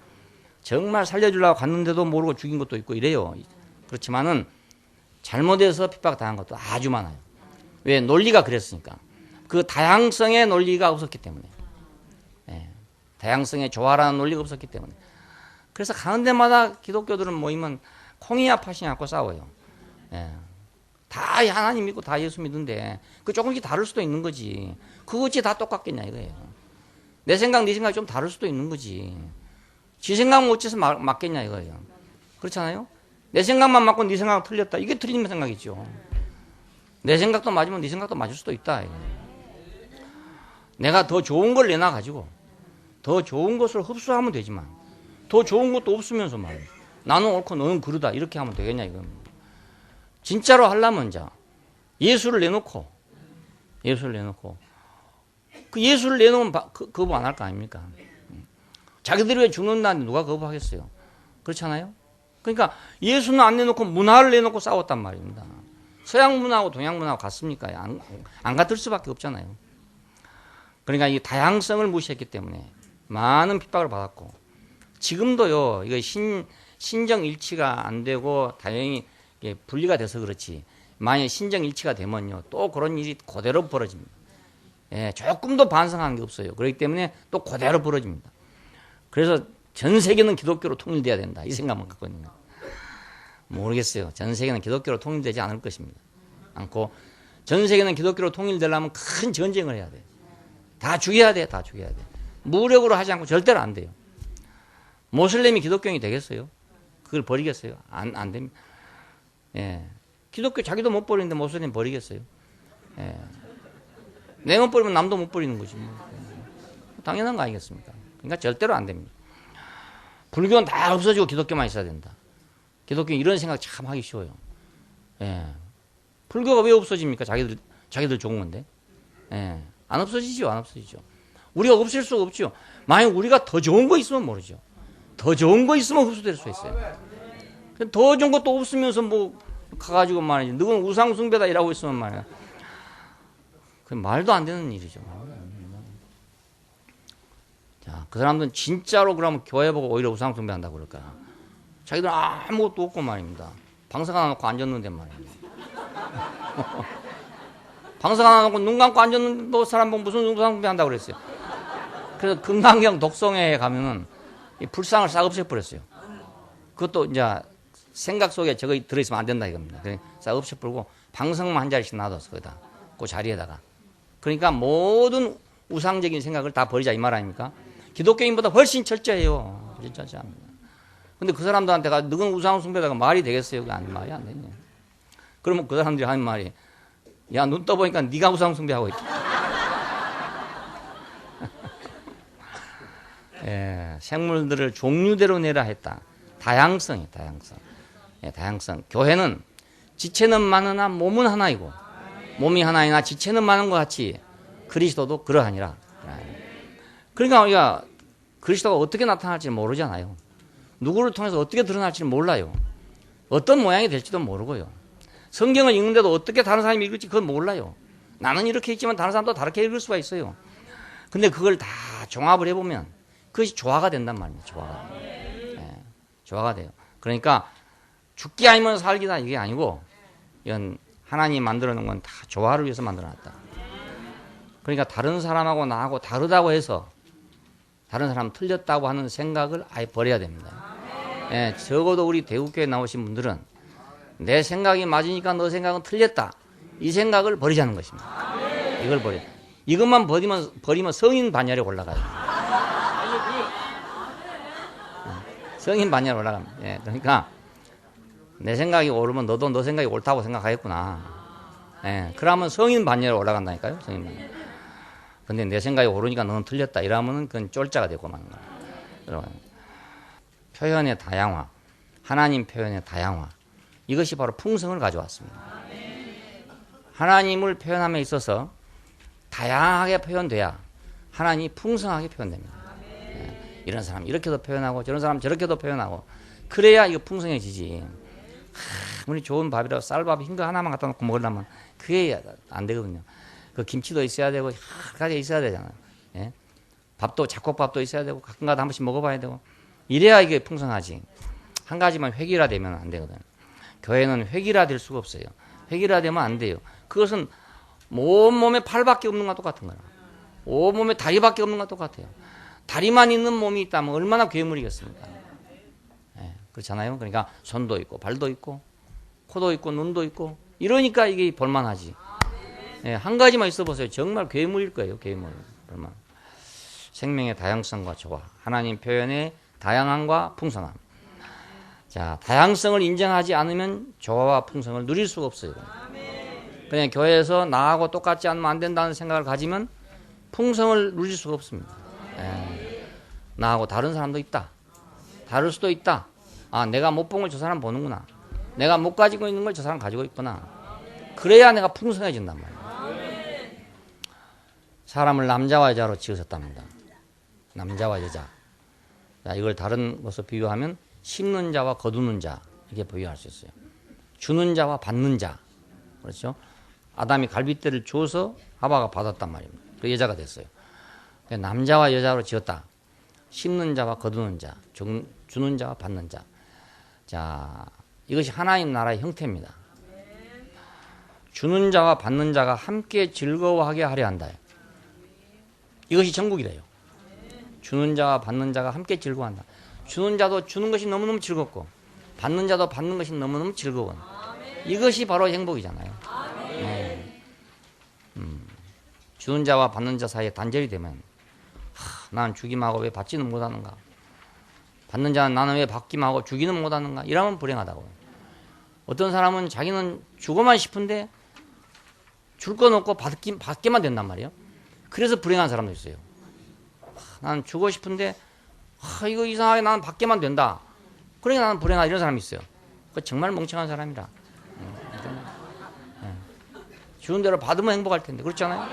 정말 살려주려고 갔는데도 모르고 죽인 것도 있고 이래요. 그렇지만은 잘못해서 핍박당한 것도 아주 많아요. 왜? 논리가 그랬으니까. 그 다양성의 논리가 없었기 때문에. 예, 다양성의 조화라는 논리가 없었기 때문에. 그래서 가는 데마다 기독교들은 모이면 콩이야 팥이야 갖고 싸워요. 예, 다 하나님 믿고 다 예수 믿는데 그 조금씩 다를 수도 있는 거지. 그거 어찌 다 똑같겠냐 이거예요. 내 생각 네 생각이 좀 다를 수도 있는 거지. 지 생각만 어째서 맞겠냐 이거예요. 그렇잖아요. 내 생각만 맞고 네 생각 틀렸다. 이게 틀린 생각이죠. 내 생각도 맞으면 네 생각도 맞을 수도 있다. 이거예요. 내가 더 좋은 걸 내놔가지고 더 좋은 것을 흡수하면 되지만 더 좋은 것도 없으면서 말이에요. 나는 옳고 너는 그르다 이렇게 하면 되겠냐 이겁니다. 진짜로 하려면 자 예수를 내놓고 그 예수를 내놓으면 거부 안 할 거 아닙니까? 자기들이 왜 죽는다는데 누가 거부하겠어요? 그렇잖아요? 그러니까 예수는 안 내놓고 문화를 내놓고 싸웠단 말입니다. 서양 문화하고 동양 문화하고 같습니까? 안 같을 수밖에 없잖아요. 그러니까 이 다양성을 무시했기 때문에 많은 핍박을 받았고 지금도요. 이거 신정 일치가 안 되고 다행히 분리가 돼서 그렇지. 만약 신정 일치가 되면요. 또 그런 일이 그대로 벌어집니다. 예, 조금도 반성한 게 없어요. 그렇기 때문에 또 그대로 벌어집니다. 그래서 전 세계는 기독교로 통일돼야 된다. 이 생각만 갖고 있는 거예요. 모르겠어요. 전 세계는 기독교로 통일되지 않을 것입니다. 않고 전 세계는 기독교로 통일되려면 큰 전쟁을 해야 돼. 다 죽여야 돼. 다 죽여야 돼. 무력으로 하지 않고 절대로 안 돼요. 모슬렘이 기독교인이 되겠어요? 그걸 버리겠어요? 안 됩니다. 예. 기독교 자기도 못 버리는데 모슬렘 버리겠어요? 예. 내 못 버리면 남도 못 버리는 거지. 당연한 거 아니겠습니까? 그러니까 절대로 안 됩니다. 불교는 다 없어지고 기독교만 있어야 된다. 기독교는 이런 생각 참 하기 쉬워요. 예. 불교가 왜 없어집니까? 자기들 좋은 건데. 예. 안 없어지죠. 안 없어지죠. 우리가 없앨 수가 없죠. 만약 우리가 더 좋은 거 있으면 모르죠. 더 좋은 거 있으면 흡수될 수 있어요. 더 좋은 것도 없으면서 뭐 가가지고 말이지. 너는 우상숭배다 이라고 있으면 말이야. 그 말도 안 되는 일이죠. 자, 그 사람들은 진짜로 그러면 교회 보고 오히려 우상숭배한다고 그럴까. 자기들은 아무것도 없고 말입니다. 방석 하나 놓고 앉았는데 말입니다. 방석 하나 놓고 눈 감고 앉았는데 또 사람 보고 무슨 우상숭배한다고 그랬어요. 그래서 금강경 독성회에 가면은 이 불상을 싹 없애버렸어요. 그것도 이제 생각 속에 저거 들어있으면 안 된다 이겁니다. 그래서 싹 없애버리고 방석만 한 자리씩 놔뒀어. 거기다. 그 자리에다가. 그러니까 모든 우상적인 생각을 다 버리자 이 말 아닙니까? 기독교인보다 훨씬 철저해요. 훨씬 철저합니다. 근데 그 사람들한테가 너는 우상숭배다가 말이 되겠어요? 그게 말이 안 되냐. 그러면 그 사람들이 하는 말이 야, 눈 떠보니까 네가 우상숭배하고 있다. 예, 생물들을 종류대로 내라 했다. 다양성이에요. 다양성. 예, 다양성. 교회는 지체는 많으나 몸은 하나이고 몸이 하나이나 지체는 많은 것 같이 그리스도도 그러하니라. 그러니까 우리가 그리스도가 어떻게 나타날지 모르잖아요. 누구를 통해서 어떻게 드러날지는 몰라요. 어떤 모양이 될지도 모르고요. 성경을 읽는데도 어떻게 다른 사람이 읽을지 그건 몰라요. 나는 이렇게 읽지만 다른 사람도 다르게 읽을 수가 있어요. 근데 그걸 다 종합을 해보면 그것이 조화가 된단 말입니다. 조화가. 네, 조화가 돼요. 그러니까 죽기 아니면 살기다 이게 아니고 이건 하나님이 만들어 놓은 건 다 조화를 위해서 만들어 놨다. 그러니까 다른 사람하고 나하고 다르다고 해서 다른 사람 틀렸다고 하는 생각을 아예 버려야 됩니다. 예, 적어도 우리 대국교에 나오신 분들은 내 생각이 맞으니까 너 생각은 틀렸다. 이 생각을 버리자는 것입니다. 이걸 버려. 이것만 버리면 성인 반열에 올라가요. 성인 반열에 올라갑니다. 예, 그러니까 내 생각이 옳으면 너도 너 생각이 옳다고 생각하겠구나. 예, 그러면 성인 반열에 올라간다니까요. 성인 반열. 근데 내 생각이 옳으니까 너는 틀렸다. 이러면은 그건 쫄자가 되고 마는 거예요. 표현의 다양화, 하나님 표현의 다양화. 이것이 바로 풍성을 가져왔습니다. 하나님을 표현함에 있어서 다양하게 표현돼야 하나님이 풍성하게 표현됩니다. 예, 이런 사람 이렇게도 표현하고 저런 사람 저렇게도 표현하고 그래야 이거 풍성해지지. 아무리 좋은 밥이라도 쌀밥 흰 거 하나만 갖다 놓고 먹으려면 그게 안 되거든요. 그 김치도 있어야 되고 여러 가지 있어야 되잖아요. 예? 밥도 잡곡밥도 있어야 되고 가끔가다 한 번씩 먹어봐야 되고 이래야 이게 풍성하지. 한 가지만 획일화되면 안 되거든요. 교회는 획일화될 수가 없어요. 획일화되면 안 돼요. 그것은 온몸에 팔밖에 없는 것과 똑같은 거라. 온몸에 다리밖에 없는 것과 똑같아요. 다리만 있는 몸이 있다면 얼마나 괴물이겠습니까? 예, 그렇잖아요. 그러니까 손도 있고 발도 있고 코도 있고 눈도 있고 이러니까 이게 볼만하지. 예, 한 가지만 있어 보세요. 정말 괴물일 거예요. 괴물. 볼만. 생명의 다양성과 조화. 하나님 표현의 다양함과 풍성함. 자, 다양성을 인정하지 않으면 조화와 풍성을 누릴 수가 없어요. 그냥 교회에서 나하고 똑같지 않으면 안 된다는 생각을 가지면 풍성을 누릴 수가 없습니다. 예. 나하고 다른 사람도 있다. 다를 수도 있다. 아, 내가 못 본 걸 저 사람 보는구나. 내가 못 가지고 있는 걸 저 사람 가지고 있구나. 그래야 내가 풍성해진단 말이에요. 사람을 남자와 여자로 지으셨답니다. 남자와 여자. 자, 이걸 다른 것으로 비유하면 심는 자와 거두는 자 이렇게 비유할 수 있어요. 주는 자와 받는 자. 그렇죠? 아담이 갈빗대를 줘서 하와가 받았단 말입니다. 그 여자가 됐어요. 남자와 여자로 지었다. 심는 자와 거두는 자, 주는 자와 받는 자. 자, 이것이 하나님 나라의 형태입니다. 주는 자와 받는 자가 함께 즐거워하게 하려 한다. 이것이 천국이래요. 주는 자와 받는 자가 함께 즐거워한다. 주는 자도 주는 것이 너무너무 즐겁고 받는 자도 받는 것이 너무너무 즐거운 이것이 바로 행복이잖아요. 네. 주는 자와 받는 자 사이에 단절이 되면 나는 주기만 하고 왜 받지는 못하는가, 받는 자는 나는 왜 받기만 하고 주기는 못하는가, 이러면 불행하다고. 어떤 사람은 자기는 주고만 싶은데 줄 건 없고 받게만 된단 말이에요. 그래서 불행한 사람도 있어요. 나는 주고 싶은데 이거 이상하게 나는 받게만 된다. 그러니까 나는 불행하다, 이런 사람이 있어요. 그 정말 멍청한 사람이라. 주는 대로 받으면 행복할 텐데, 그렇잖아요.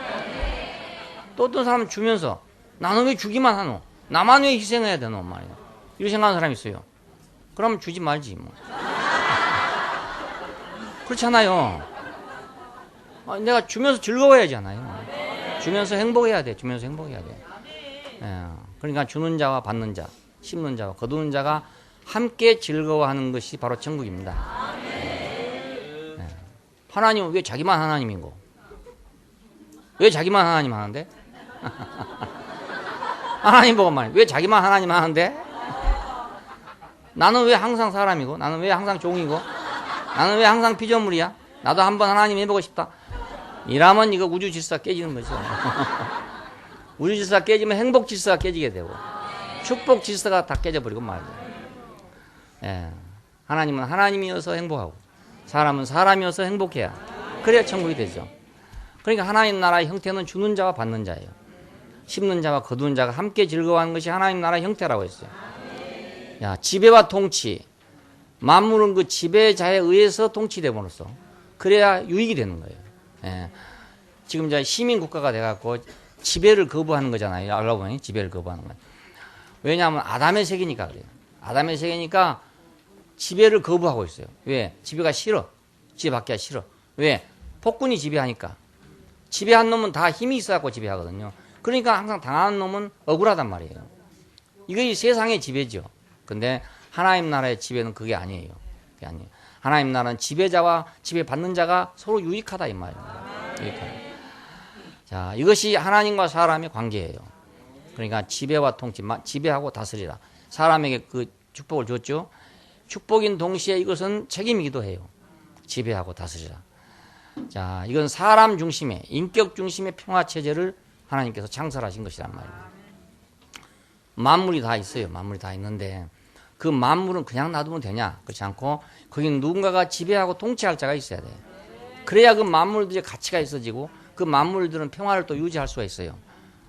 또 어떤 사람은 주면서 나는 왜 주기만 하노, 나만 왜 희생해야 되노 말이에요. 이렇게 생각하는 사람이 있어요. 그럼 주지 말지 뭐. 그렇잖아요. 내가 주면서 즐거워야지 않아요. 주면서 행복해야 돼. 주면서 행복해야 돼. 그러니까 주는 자와 받는 자, 심는 자와 거두는 자가 함께 즐거워하는 것이 바로 천국입니다. 하나님은 왜 자기만 하나님이고, 왜 자기만 하나님 하는데? 하나님 보고 말이야. 왜 자기만 하나님 하는데? 나는 왜 항상 사람이고, 나는 왜 항상 종이고, 나는 왜 항상 피조물이야? 나도 한번 하나님 해보고 싶다. 이러면 이거 우주 질서가 깨지는 거죠. 우주 질서가 깨지면 행복 질서가 깨지게 되고 축복 질서가 다 깨져버리고 말이죠. 하나님은 하나님이어서 행복하고 사람은 사람이어서 행복해야, 그래야 천국이 되죠. 그러니까 하나님 나라의 형태는 주는 자와 받는 자예요. 심는 자와 거두는 자가 함께 즐거워하는 것이 하나님 나라의 형태라고 했어요. 지배와 통치, 만물은 그 지배자에 의해서 통치됨으로써 그래야 유익이 되는 거예요. 지금 이제 시민 국가가 돼갖고 지배를 거부하는 거잖아요. 알고 보니 지배를 거부하는 거예요. 왜냐하면 아담의 세계니까 그래요. 아담의 세계니까 지배를 거부하고 있어요. 왜? 지배가 싫어. 지배받기가 싫어. 왜? 폭군이 지배하니까. 지배한 놈은 다 힘이 있어갖고 지배하거든요. 그러니까 항상 당하는 놈은 억울하단 말이에요. 이게 세상의 지배죠. 근데 하나님 나라의 지배는 그게 아니에요. 그게 아니에요. 하나님 나라는 지배자와 지배받는 자가 서로 유익하다 이 말입니다. 유익하다. 자, 이것이 하나님과 사람의 관계예요. 그러니까 지배와 통치, 지배하고 다스리라. 사람에게 그 축복을 줬죠. 축복인 동시에 이것은 책임이기도 해요. 지배하고 다스리라. 자, 이건 사람 중심의, 인격 중심의 평화체제를 하나님께서 창설하신 것이란 말이에요. 만물이 다 있어요. 만물이 다 있는데 그 만물은 그냥 놔두면 되냐? 그렇지 않고 거기는 누군가가 지배하고 통치할 자가 있어야 돼요. 그래야 그 만물들의 가치가 있어지고 그 만물들은 평화를 또 유지할 수가 있어요.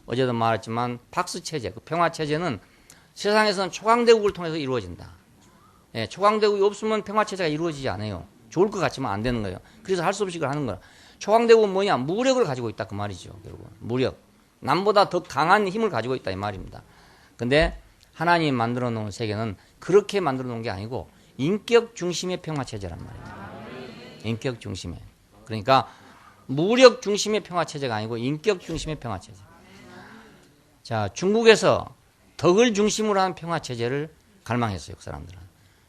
어제도 말했지만 박스체제, 그 평화체제는 세상에서는 초강대국을 통해서 이루어진다. 초강대국이 없으면 평화체제가 이루어지지 않아요. 좋을 것 같지만 안 되는 거예요. 그래서 할 수 없이 그걸 하는 거야. 초강대국은 뭐냐? 무력을 가지고 있다 그 말이죠. 결국은 무력. 남보다 더 강한 힘을 가지고 있다 이 말입니다. 근데 하나님이 만들어 놓은 세계는 그렇게 만들어 놓은 게 아니고 인격 중심의 평화체제란 말입니다. 인격 중심의. 그러니까 무력 중심의 평화체제가 아니고 인격 중심의 평화체제. 자, 중국에서 덕을 중심으로 한 평화체제를 갈망했어요. 그 사람들은.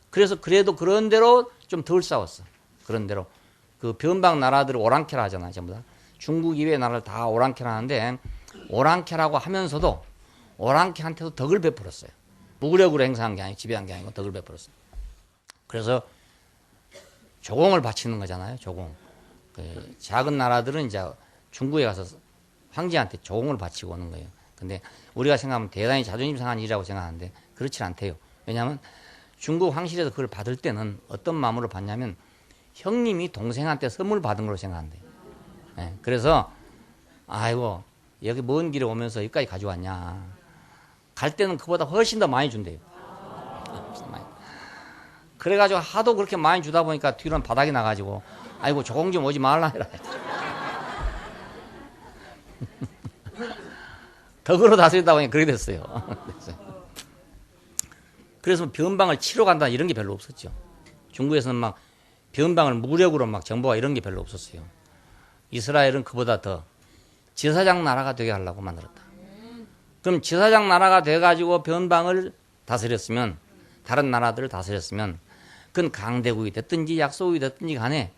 그래서 그래도 그런 대로 좀 덜 싸웠어. 그런 대로. 그 변방 나라들을 오랑캐라 하잖아요. 전부 다. 중국 이외의 나라를 다 오랑캐라 하는데 오랑캐라고 하면서도 오랑캐한테도 덕을 베풀었어요. 무력으로 행사한 게 아니고 지배한 게 아니고 덕을 베풀었어요. 그래서 조공을 바치는 거잖아요. 조공. 그 작은 나라들은 이제 중국에 가서 황제한테 조공을 바치고 오는 거예요. 근데 우리가 생각하면 대단히 자존심 상한 일이라고 생각하는데 그렇지 않대요. 왜냐하면 중국 황실에서 그걸 받을 때는 어떤 마음으로 받냐면 형님이 동생한테 선물 받은 걸로 생각한대요. 그래서 아이고 여기 먼 길에 오면서 여기까지 가져왔냐. 갈 때는 그보다 훨씬 더 많이 준대요. 그래가지고 하도 그렇게 많이 주다 보니까 뒤로는 바닥이 나가지고 아이고 조공 좀 오지 말라 해라. 덕으로 다스리다 보니 그렇게 됐어요. 그래서 변방을 치러 간다 이런 게 별로 없었죠. 중국에서는 막 변방을 무력으로 막 정보가 이런 게 별로 없었어요. 이스라엘은 그보다 더 제사장 나라가 되게 하려고 만들었다. 그럼 제사장 나라가 돼가지고 변방을 다스렸으면 다른 나라들을 다스렸으면 그건 강대국이 됐든지 약소국이 됐든지 간에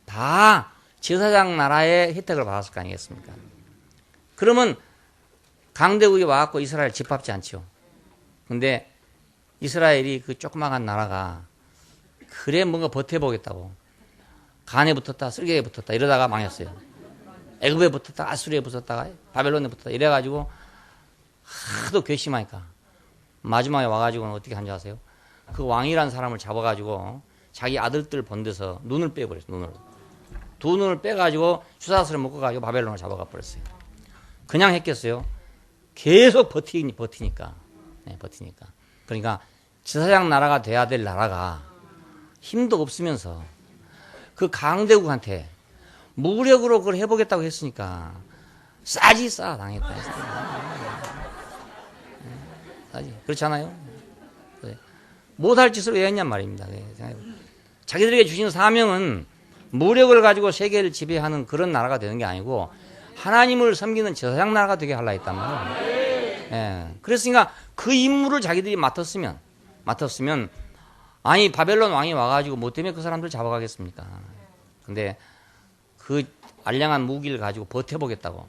다 제사장 나라의 혜택을 받았을 거 아니겠습니까? 그러면 강대국이 와갖고 이스라엘 짓밟지 않죠. 근데 이스라엘이 그 조그마한 나라가 그래 뭔가 버텨보겠다고 간에 붙었다 쓸개에 붙었다 이러다가 망했어요. 애굽에 붙었다 아수리에 붙었다가 바벨론에 붙었다 이래가지고 하도 괘씸하니까 마지막에 와가지고는 어떻게 한지 아세요? 그 왕이란 사람을 잡아가지고 자기 아들들 본데서 눈을 빼버렸어요. 눈을. 두 눈을 빼가지고 주사슬을 묶어가지고 바벨론을 잡아가 버렸어요. 그냥 했겠어요? 계속 버티니까. 네, 버티니까. 그러니까 제사장 나라가 돼야 될 나라가 힘도 없으면서 그 강대국한테 무력으로 그걸 해보겠다고 했으니까 싸지 싸 당했다. 싸지. 그렇잖아요? 못할 짓을 왜 했냔 말입니다. 자기들에게 주신 사명은 무력을 가지고 세계를 지배하는 그런 나라가 되는 게 아니고 하나님을 섬기는 제사장 나라가 되게 하려 했단 말이에요. 예. 그랬으니까 그 임무를 자기들이 맡았으면 아니 바벨론 왕이 와가지고 뭐 때문에 그 사람들 잡아가겠습니까? 근데 그 알량한 무기를 가지고 버텨보겠다고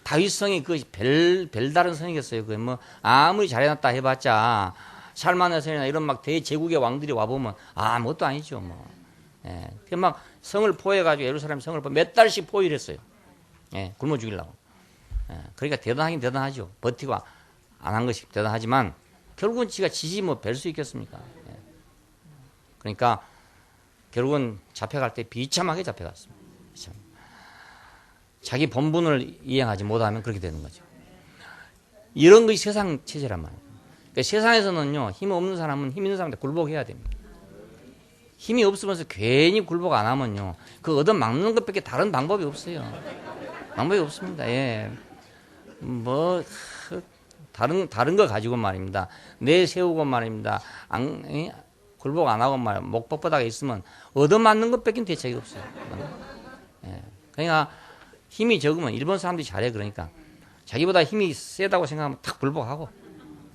다윗성이 그 별다른 성이겠어요. 그 뭐 아무리 잘해놨다 해봤자 살만해서나 이런 막 대제국의 왕들이 와보면 아무것도 아니죠 뭐. 예. 막 성을 포해가지고 예루살렘 성을 몇 달씩 포위를 했어요. 예. 굶어 죽이려고. 예. 그러니까 대단하긴 대단하죠. 버티고 안 한 것이 대단하지만 결국은 지가 지지 뭐 뵐 수 있겠습니까? 예. 그러니까 결국은 잡혀갈 때 비참하게 잡혀갔습니다. 자기 본분을 이행하지 못하면 그렇게 되는 거죠. 이런 것이 세상 체제란 말이에요. 그러니까 세상에서는요, 힘 없는 사람은 힘 있는 사람한테 굴복해야 됩니다. 힘이 없으면서 괜히 굴복 안 하면요, 그 얻어맞는 것밖에 다른 방법이 없어요. 방법이 없습니다. 예. 뭐, 다른 거 가지고 말입니다. 내세우고 말입니다. 굴복 안 하고 목 뻣뻣하게 있으면 얻어맞는 것밖에 대책이 없어요. 예. 그러니까 힘이 적으면 일본 사람들이 잘해. 그러니까 자기보다 힘이 세다고 생각하면 탁 굴복하고,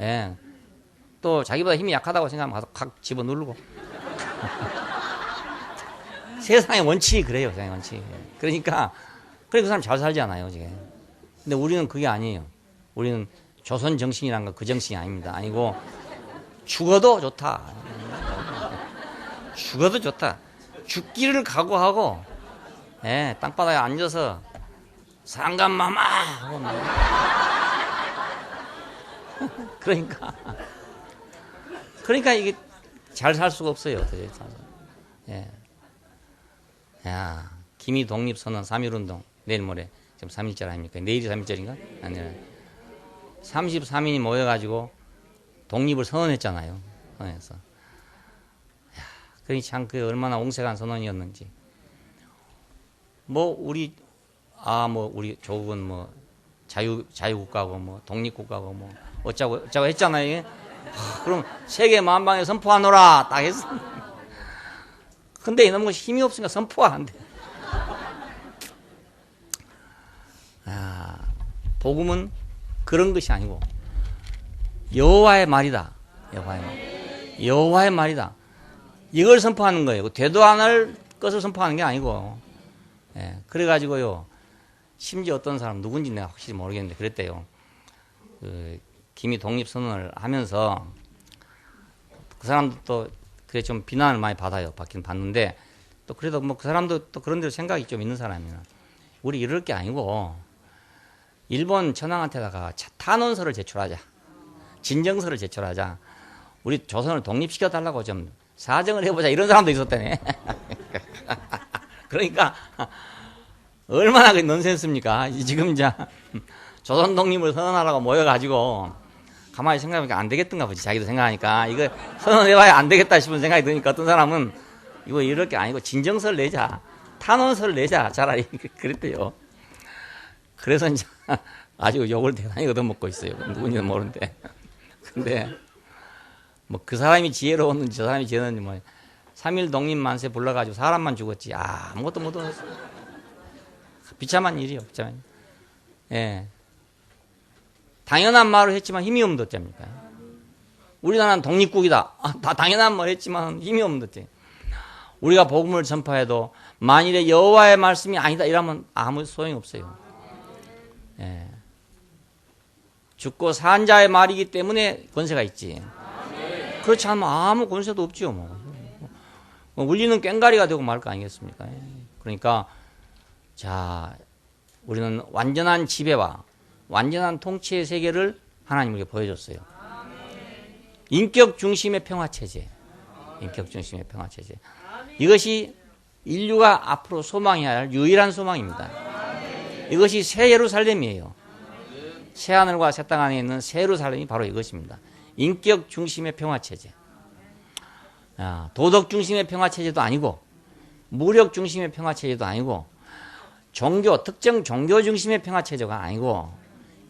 예. 또 자기보다 힘이 약하다고 생각하면 가서 확 집어 누르고. 세상의 원칙이 그래요. 세상의 원칙이. 그러니까 그 사람 잘 살지 않아요, 지금. 근데 우리는 그게 아니에요. 우리는 조선 정신이란 거 그 정신이 아닙니다. 아니고 죽어도 좋다. 죽어도 좋다. 죽기를 각오하고, 예, 땅바닥에 앉아서 상감마마 하고 그러니까 이게 잘 살 수가 없어요. 어떻게 예. 야, 기미 독립선언 3.1운동 내일 모레 지금 3.1절 아닙니까? 내일이 3.1절인가? 아니요. 33인이 모여가지고 독립을 선언했잖아요. 선언해서. 그러니 참 그 얼마나 옹색한 선언이었는지. 뭐 우리 조국은 뭐 자유국가고 뭐 독립국가고 뭐 어쩌고 했잖아요. 그럼 세계 만방에 선포하노라 딱 했어. 근데 이놈은 힘이 없으니까 선포가 안 돼. 복음은 그런 것이 아니고 여호와의 말이다. 여호와의 말이다. 이걸 선포하는 거예요. 되도 안 할 것을 선포하는 게 아니고. 예, 그래가지고요. 심지어 어떤 사람 누군지 내가 확실히 모르겠는데 그랬대요. 그 기미 독립선언을 하면서 그 사람도 또 그래 좀 비난을 많이 받긴 받는데 또 그래도 뭐 그 사람도 또 그런 대로 생각이 좀 있는 사람이야. 우리 이럴 게 아니고 일본 천황한테다가 탄원서를 제출하자. 진정서를 제출하자. 우리 조선을 독립시켜 달라고 좀 사정을 해보자. 이런 사람도 있었다네. 그러니까 얼마나 그 넌센스입니까? 지금 이제 조선 독립을 선언하라고 모여가지고 가만히 생각해보니까 안 되겠던가 보지. 자기도 생각하니까 이거 선언해봐야 안 되겠다 싶은 생각이 드니까 어떤 사람은 이거 이럴 게 아니고 진정서를 내자. 탄원서를 내자. 차라리 그랬대요. 그래서 이제 아주 욕을 대단히 얻어먹고 있어요. 누군지는 모르는데. 근데 뭐 그 사람이 지혜로웠는지 저 사람이 지혜로웠는지 뭐 3.1 독립 만세 불러가지고 사람만 죽었지. 아무것도 못 얻었어. 비참한 일이요. 비참한 일. 예. 당연한 말을 했지만 힘이 없는 어쩝니까? 우리나라는 독립국이다. 다 당연한 말 했지만 힘이 없는 어째. 우리가 복음을 전파해도 만일에 여호와의 말씀이 아니다 이러면 아무 소용이 없어요. 예. 죽고 산 자의 말이기 때문에 권세가 있지. 그렇지 않으면 아무 권세도 없지요. 뭐. 우리는 꽹가리가 되고 말 거 아니겠습니까? 그러니까 자, 우리는 완전한 지배와 완전한 통치의 세계를 하나님께 보여줬어요. 인격 중심의 평화체제. 인격 중심의 평화체제. 이것이 인류가 앞으로 소망해야 할 유일한 소망입니다. 이것이 새 예루살렘이에요. 새 하늘과 새 땅 안에 있는 새 예루살렘이 바로 이것입니다. 인격 중심의 평화체제. 도덕 중심의 평화체제도 아니고 무력 중심의 평화체제도 아니고 특정 종교 중심의 평화체제가 아니고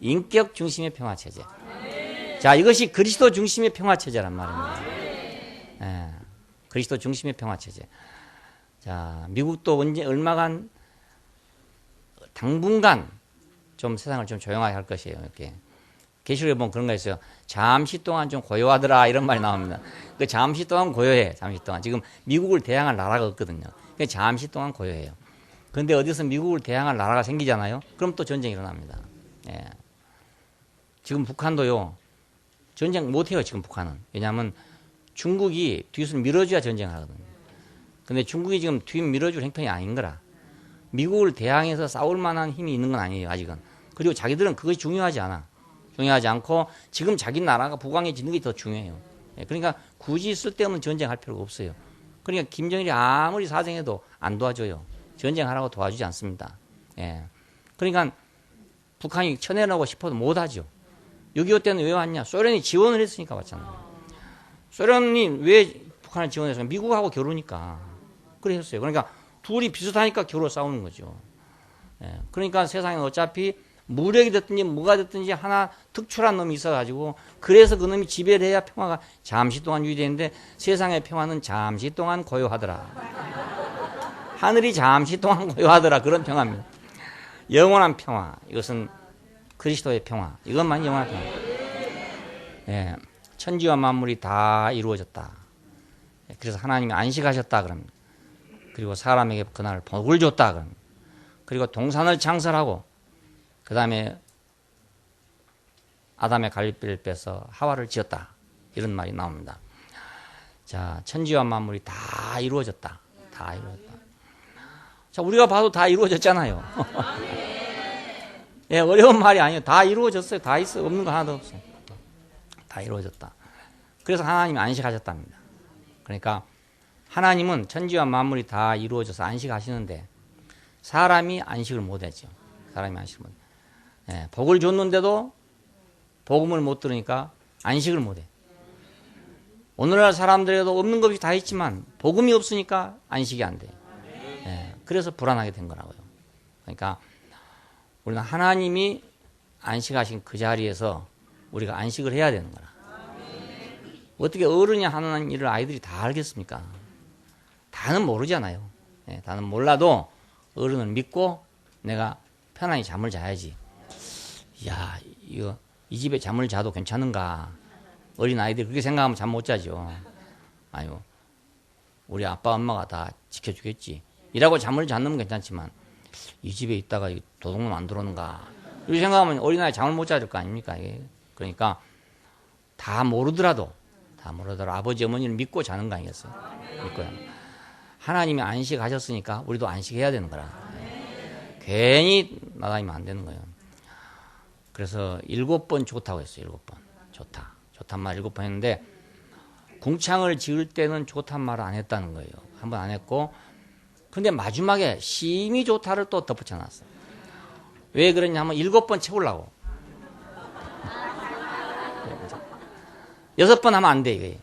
인격 중심의 평화체제. 자, 이것이 그리스도 중심의 평화체제란 말입니다. 그리스도 중심의 평화체제. 자, 미국도 얼마간 당분간 좀 세상을 좀 조용하게 할 것이에요. 이렇게 계시록에 보면 그런 거 있어요. 잠시 동안 좀 고요하더라 이런 말이 나옵니다. 그 잠시 동안 고요해. 잠시 동안. 지금 미국을 대항할 나라가 없거든요. 그러니까 잠시 동안 고요해요. 그런데 어디서 미국을 대항할 나라가 생기잖아요. 그럼 또 전쟁이 일어납니다. 예. 지금 북한도요. 전쟁 못해요. 지금 북한은. 왜냐하면 중국이 뒤에서 밀어줘야 전쟁을 하거든요. 근데 중국이 지금 뒤 밀어줄 행편이 아닌 거라. 미국을 대항해서 싸울 만한 힘이 있는 건 아니에요. 아직은. 그리고 자기들은 그것이 중요하지 않아. 중요하지 않고 지금 자기 나라가 부강해지는 게 더 중요해요. 그러니까 굳이 쓸데없는 전쟁할 필요가 없어요. 그러니까 김정일이 아무리 사정해도 안 도와줘요. 전쟁하라고 도와주지 않습니다. 그러니까 북한이 쳐내려고 싶어도 못하죠. 6.25 때는 왜 왔냐? 소련이 지원을 했으니까 왔잖아요. 소련이 왜 북한을 지원했어요? 미국하고 겨루니까. 그랬어요. 그러니까 둘이 비슷하니까 겨루 싸우는 거죠. 그러니까 세상에 어차피 무력이 됐든지 뭐가 됐든지 하나 특출한 놈이 있어가지고 그래서 그 놈이 지배를 해야 평화가 잠시 동안 유지되는데 세상의 평화는 잠시 동안 고요하더라. 하늘이 잠시 동안 고요하더라. 그런 평화입니다. 영원한 평화. 이것은 그리스도의 평화. 이것만 영원한 평화. 천지와 만물이 다 이루어졌다. 그래서 하나님이 안식하셨다 그럽니다. 그리고 사람에게 그날 복을 줬다 그럽니다. 그리고 동산을 창설하고 그 다음에 아담의 갈빗대를 빼서 하와를 지었다. 이런 말이 나옵니다. 자, 천지와 만물이 다 이루어졌다. 다 이루어졌다. 자, 우리가 봐도 다 이루어졌잖아요. 어려운 말이 아니에요. 다 이루어졌어요. 다 있어. 없는 거 하나도 없어요. 다 이루어졌다. 그래서 하나님이 안식하셨답니다. 그러니까 하나님은 천지와 만물이 다 이루어져서 안식하시는데 사람이 안식을 못했죠. 사람이 안식을 못해. 복을 줬는데도 복음을 못 들으니까 안식을 못해. 오늘날 사람들에도 없는 것이 다 있지만 복음이 없으니까 안식이 안 돼. 그래서 불안하게 된 거라고요. 그러니까 우리는 하나님이 안식하신 그 자리에서 우리가 안식을 해야 되는 거라. 어떻게 어른이 하는 일을 아이들이 다 알겠습니까? 다는 모르잖아요. 다는 몰라도 어른을 믿고 내가 편안히 잠을 자야지. 야, 이 집에 잠을 자도 괜찮은가? 어린 아이들이 그렇게 생각하면 잠 못 자죠. 아유, 우리 아빠 엄마가 다 지켜주겠지. 이라고 잠을 잤으면 괜찮지만 이 집에 있다가 도둑놈 안 들어오는가? 이렇게 생각하면 어린아이 잠을 못 자줄 거 아닙니까? 그러니까 다 모르더라도 아버지 어머니를 믿고 자는 거 아니겠어요? 믿고요. 하나님이 안식하셨으니까 우리도 안식해야 되는 거라. 괜히 나다니면 안 되는 거예요. 그래서 7번 좋다고 했어요. 7번 좋단 말 7번 했는데 궁창을 지을 때는 좋단 말을 안 했다는 거예요. 한 번 안 했고 근데 마지막에 심히 좋다를 또 덧붙여놨어요. 왜 그러냐 하면 7번 채우려고. 6번 하면 안 돼, 이게.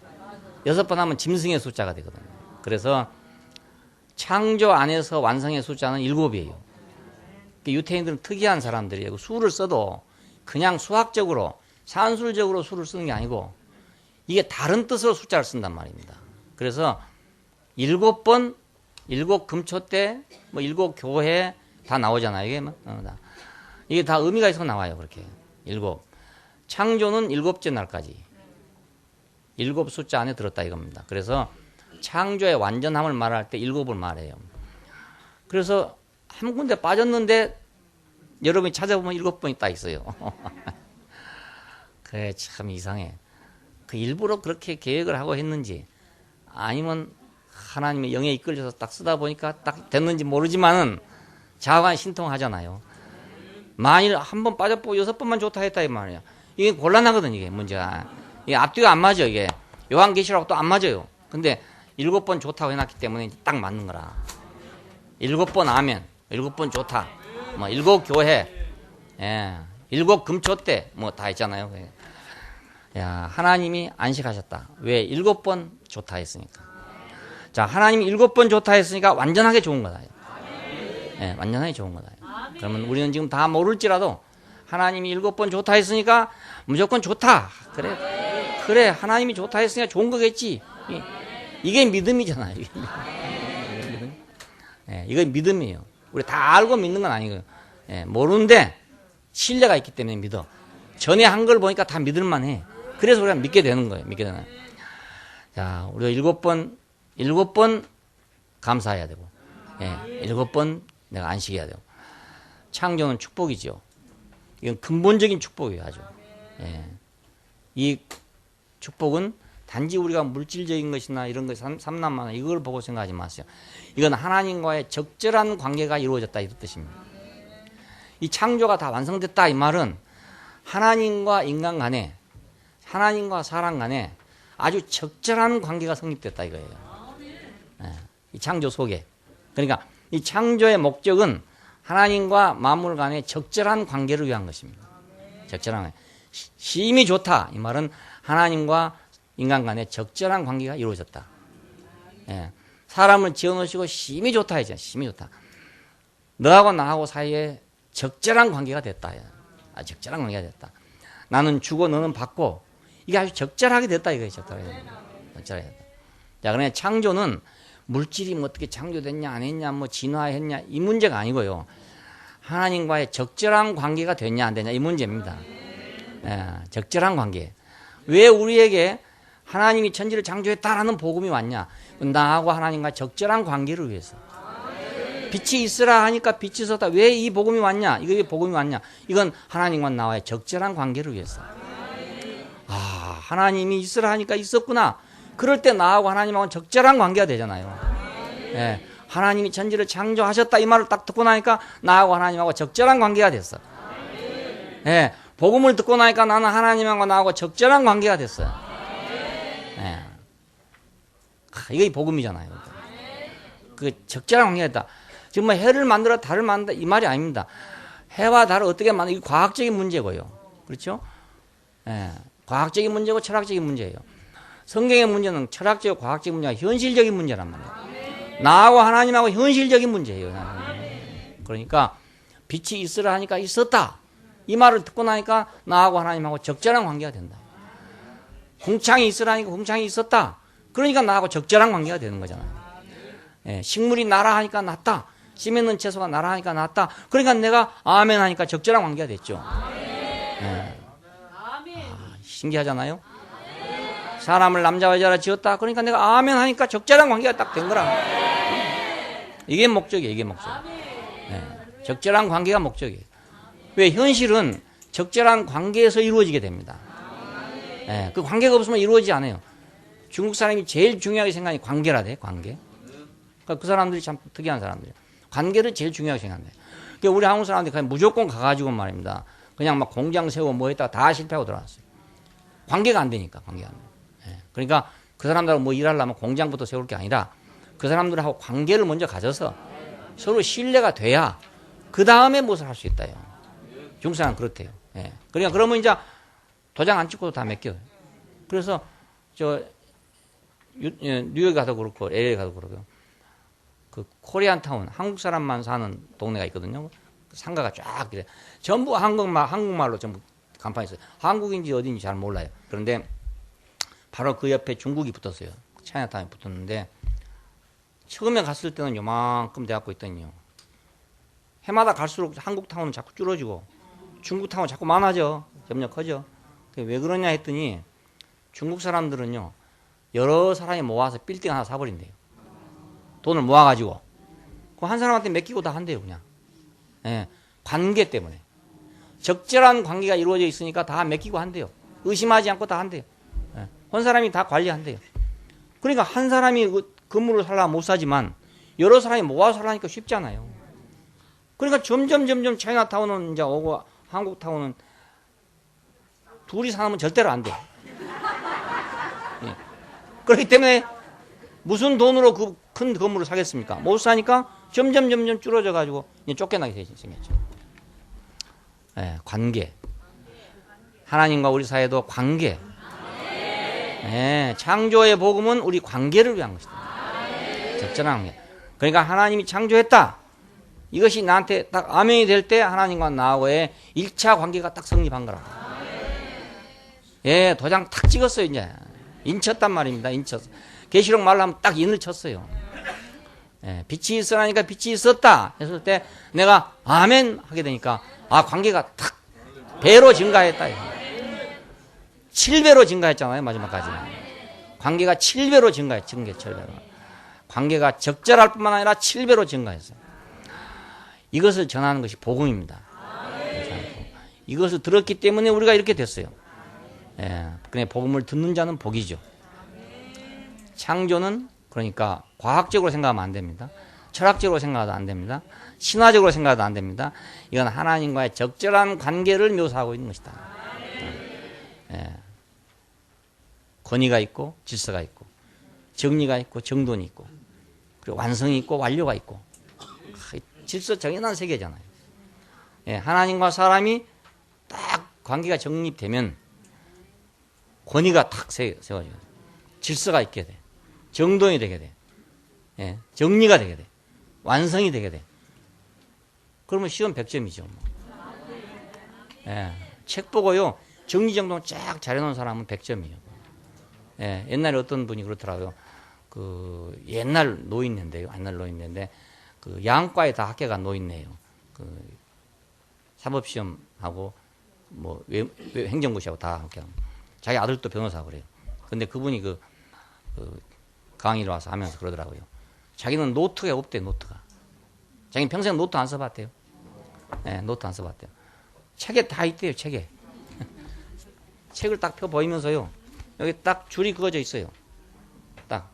6번 하면 짐승의 숫자가 되거든요. 그래서 창조 안에서 완성의 숫자는 7이에요. 유태인들은 특이한 사람들이에요. 수를 써도 그냥 수학적으로, 산술적으로 수를 쓰는 게 아니고 이게 다른 뜻으로 숫자를 쓴단 말입니다. 그래서 7번, 7금초 때, 7교회 다 나오잖아요. 이게 다 의미가 있어서 나와요. 그렇게. 7. 창조는 7째 날까지. 7 숫자 안에 들었다 이겁니다. 그래서 창조의 완전함을 말할 때 7을 말해요. 그래서 한 군데 빠졌는데 여러분이 찾아보면 7번이 딱 있어요. 그래, 참 이상해. 그 일부러 그렇게 계획을 하고 했는지 아니면 하나님의 영에 이끌려서 딱 쓰다 보니까 딱 됐는지 모르지만은 자관 신통하잖아요. 만일 한 번 빠져보고 6번만 좋다 했다 이 말이야. 이게 곤란하거든 이게 문제가. 이게 앞뒤가 안 맞아 이게. 요한계시록 또 안 맞아요. 근데 7번 좋다고 해놨기 때문에 딱 맞는 거라. 7번 아멘, 7번 좋다, 뭐 7교회, 예, 7금초대 뭐 다 있잖아요. 야, 하나님이 안식하셨다. 왜? 7번 좋다 했으니까. 자, 하나님이 7번 좋다 했으니까 완전하게 좋은 거다. 예, 완전하게 좋은 거다. 그러면 우리는 지금 다 모를지라도 하나님이 7번 좋다 했으니까 무조건 좋다. 그래, 하나님이 좋다 했으니까 좋은 거겠지. 이게 믿음이잖아요. 예, 이건 믿음이에요. 우리 다 알고 믿는 건 아니고요. 예, 모르는데 신뢰가 있기 때문에 믿어. 전에 한 걸 보니까 다 믿을만 해. 그래서 우리가 믿게 되는 거예요. 믿게 되는 거예요. 자, 우리가 7번 감사해야 되고, 예, 7번 내가 안식해야 되고. 창조는 축복이죠. 이건 근본적인 축복이에요, 아주. 예. 이 축복은 단지 우리가 물질적인 것이나 이런 것, 삼남만 이걸 보고 생각하지 마세요. 이건 하나님과의 적절한 관계가 이루어졌다 이런 뜻입니다. 이 창조가 다 완성됐다 이 말은 하나님과 인간 간에, 하나님과 사람 간에 아주 적절한 관계가 성립됐다 이거예요. 예. 이 창조 속에. 그러니까 이 창조의 목적은 하나님과 만물 간의 적절한 관계를 위한 것입니다. 적절한 관계. 심히 좋다 이 말은 하나님과 인간 간의 적절한 관계가 이루어졌다. 예. 사람을 지어놓으시고 심히 좋다 했잖아요. 심히 좋다. 너하고 나하고 사이에 적절한 관계가 됐다. 아, 적절한 관계가 됐다. 나는 주고 너는 받고 이게 아주 적절하게 됐다 이거예요. 적절하게 됐다. 자, 그러면 창조는 물질이 뭐 어떻게 창조됐냐 안 했냐 뭐 진화했냐 이 문제가 아니고요. 하나님과의 적절한 관계가 됐냐 안 됐냐 이 문제입니다. 예, 적절한 관계. 왜 우리에게 하나님이 천지를 창조했다라는 복음이 왔냐? 나하고 하나님과 적절한 관계를 위해서. 빛이 있으라 하니까 빛이 있었다. 왜 이 복음이 왔냐? 이거 왜 복음이 왔냐? 이건 하나님과 나와의 적절한 관계를 위해서. 아, 하나님이 있으라 하니까 있었구나. 그럴 때 나하고 하나님하고 적절한 관계가 되잖아요. 예, 하나님이 천지를 창조하셨다 이 말을 딱 듣고 나니까 나하고 하나님하고 적절한 관계가 됐어. 예, 복음을 듣고 나니까 나는 하나님하고 나하고 적절한 관계가 됐어요. 예. 이게 복음이잖아요. 그 적절한 관계가 있다. 지금 뭐 해를 만들어 달을 만든다 이 말이 아닙니다. 해와 달을 어떻게 만든다 이게 과학적인 문제고요. 그렇죠? 예. 과학적인 문제고 철학적인 문제예요. 성경의 문제는 철학적, 과학적인 문제가 현실적인 문제란 말이에요. 나하고 하나님하고 현실적인 문제예요. 그러니까 빛이 있으라 하니까 있었다. 이 말을 듣고 나니까 나하고 하나님하고 적절한 관계가 된다. 궁창이 있으라 하니까 궁창이 있었다. 그러니까 나하고 적절한 관계가 되는 거잖아요. 예, 식물이 나라 하니까 낫다. 씨 맺는 채소가 나라 하니까 낫다. 그러니까 내가 아멘 하니까 적절한 관계가 됐죠. 예. 아, 신기하잖아요. 사람을 남자와 여자라 지었다. 그러니까 내가 아멘 하니까 적절한 관계가 딱 된 거라. 이게 목적이에요. 이게 목적. 예, 적절한 관계가 목적이에요. 왜? 현실은 적절한 관계에서 이루어지게 됩니다. 예, 그 관계가 없으면 이루어지지 않아요. 중국 사람이 제일 중요하게 생각하는 관계라 돼. 관계. 그러니까 그 사람들이 참 특이한 사람들이에요. 관계를 제일 중요하게 생각한대요. 그러니까 우리 한국 사람들이 그냥 무조건 가가지고 말입니다. 그냥 막 공장 세우고 뭐 했다가 다 실패하고 들어왔어요. 관계가 안 되니까. 관계가 안 돼요. 예, 그러니까 그 사람들하고 뭐 일하려면 공장부터 세울 게 아니라 그 사람들하고 관계를 먼저 가져서 서로 신뢰가 돼야 그 다음에 무엇을 할 수 있다요. 중국 사람은 그렇대요. 예. 그러니까 그러면 이제 도장 안 찍고도 다 맡겨요. 그래서 뉴욕에 가도 그렇고 LA 가도 그렇고 그 코리안타운 한국 사람만 사는 동네가 있거든요. 상가가 쫙 그래. 전부 한국말로 전부 간판이 있어요. 한국인지 어딘지 잘 몰라요. 그런데 바로 그 옆에 중국이 붙었어요. 차이나타운이 붙었는데 처음에 갔을 때는 요만큼 돼갖고 있더니요. 해마다 갈수록 한국타운은 자꾸 줄어지고 중국타운은 자꾸 많아져. 점점 커져. 왜 그러냐 했더니 중국 사람들은요. 여러 사람이 모아서 빌딩 하나 사버린대요. 돈을 모아가지고. 그 한 사람한테 맡기고 다 한대요. 그냥. 예, 관계 때문에. 적절한 관계가 이루어져 있으니까 다 맡기고 한대요. 의심하지 않고 다 한대요. 예, 한 사람이 다 관리한대요. 그러니까 한 사람이 건물을 살려면 못 사지만 여러 사람이 모아서 살라니까 쉽잖아요. 그러니까 점점 차이나타운은 이제 오고 한국타운은 둘이 사는 절대로 안 돼. 예. 그렇기 때문에 무슨 돈으로 그 큰 건물을 사겠습니까? 못 사니까 점점 줄어져 가지고 쫓겨나게 생겼죠. 예, 관계. 하나님과 우리 사이도 관계. 예, 창조의 복음은 우리 관계를 위한 것이다. 적절한 관계. 그러니까 하나님이 창조했다. 이것이 나한테 딱 아멘이 될 때 하나님과 나하고의 1차 관계가 딱 성립한 거라. 예, 도장 탁 찍었어요, 이제. 인쳤단 말입니다, 인쳤어. 계시록 말로 하면 딱 인을 쳤어요. 예, 빛이 있으라니까 빛이 있었다 했을 때 내가 아멘 하게 되니까 관계가 탁 배로 증가했다. 7배로 증가했잖아요, 마지막까지. 관계가 7배로 증가했죠, 7배로. 관계가 적절할 뿐만 아니라 7배로 증가했어요. 이것을 전하는 것이 복음입니다. 이것을 들었기 때문에 우리가 이렇게 됐어요. 예, 그냥 복음을 듣는 자는 복이죠. 창조는 그러니까 과학적으로 생각하면 안 됩니다. 철학적으로 생각해도 안 됩니다. 신화적으로 생각해도 안 됩니다. 이건 하나님과의 적절한 관계를 묘사하고 있는 것이다. 예. 권위가 있고 질서가 있고 정리가 있고 정돈이 있고 그리고 완성이 있고 완료가 있고 질서 정연한 세계잖아요. 예. 하나님과 사람이 딱 관계가 정립되면 권위가 탁 세워져요. 질서가 있게 돼. 정돈이 되게 돼. 예, 정리가 되게 돼. 완성이 되게 돼. 그러면 시험 100점이죠. 뭐. 예, 책 보고요. 정리정돈 쫙 잘해놓은 사람은 100점이에요. 예, 옛날에 어떤 분이 그렇더라고요. 그 옛날 노인네인데요. 옛날 노인네인데 그 양과에 다 합격한 노인네요. 그 사법시험하고 뭐 행정고시하고 다 합격한. 자기 아들도 변호사고 그래요. 근데 그분이 그 강의를 와서 하면서 그러더라고요. 자기는 노트가 없대, 노트가. 자기는 평생 노트 안 써봤대요. 네, 노트 안 써봤대요. 책에 다 있대요, 책에. 책을 딱 펴 보이면서요. 여기 딱 줄이 그어져 있어요. 딱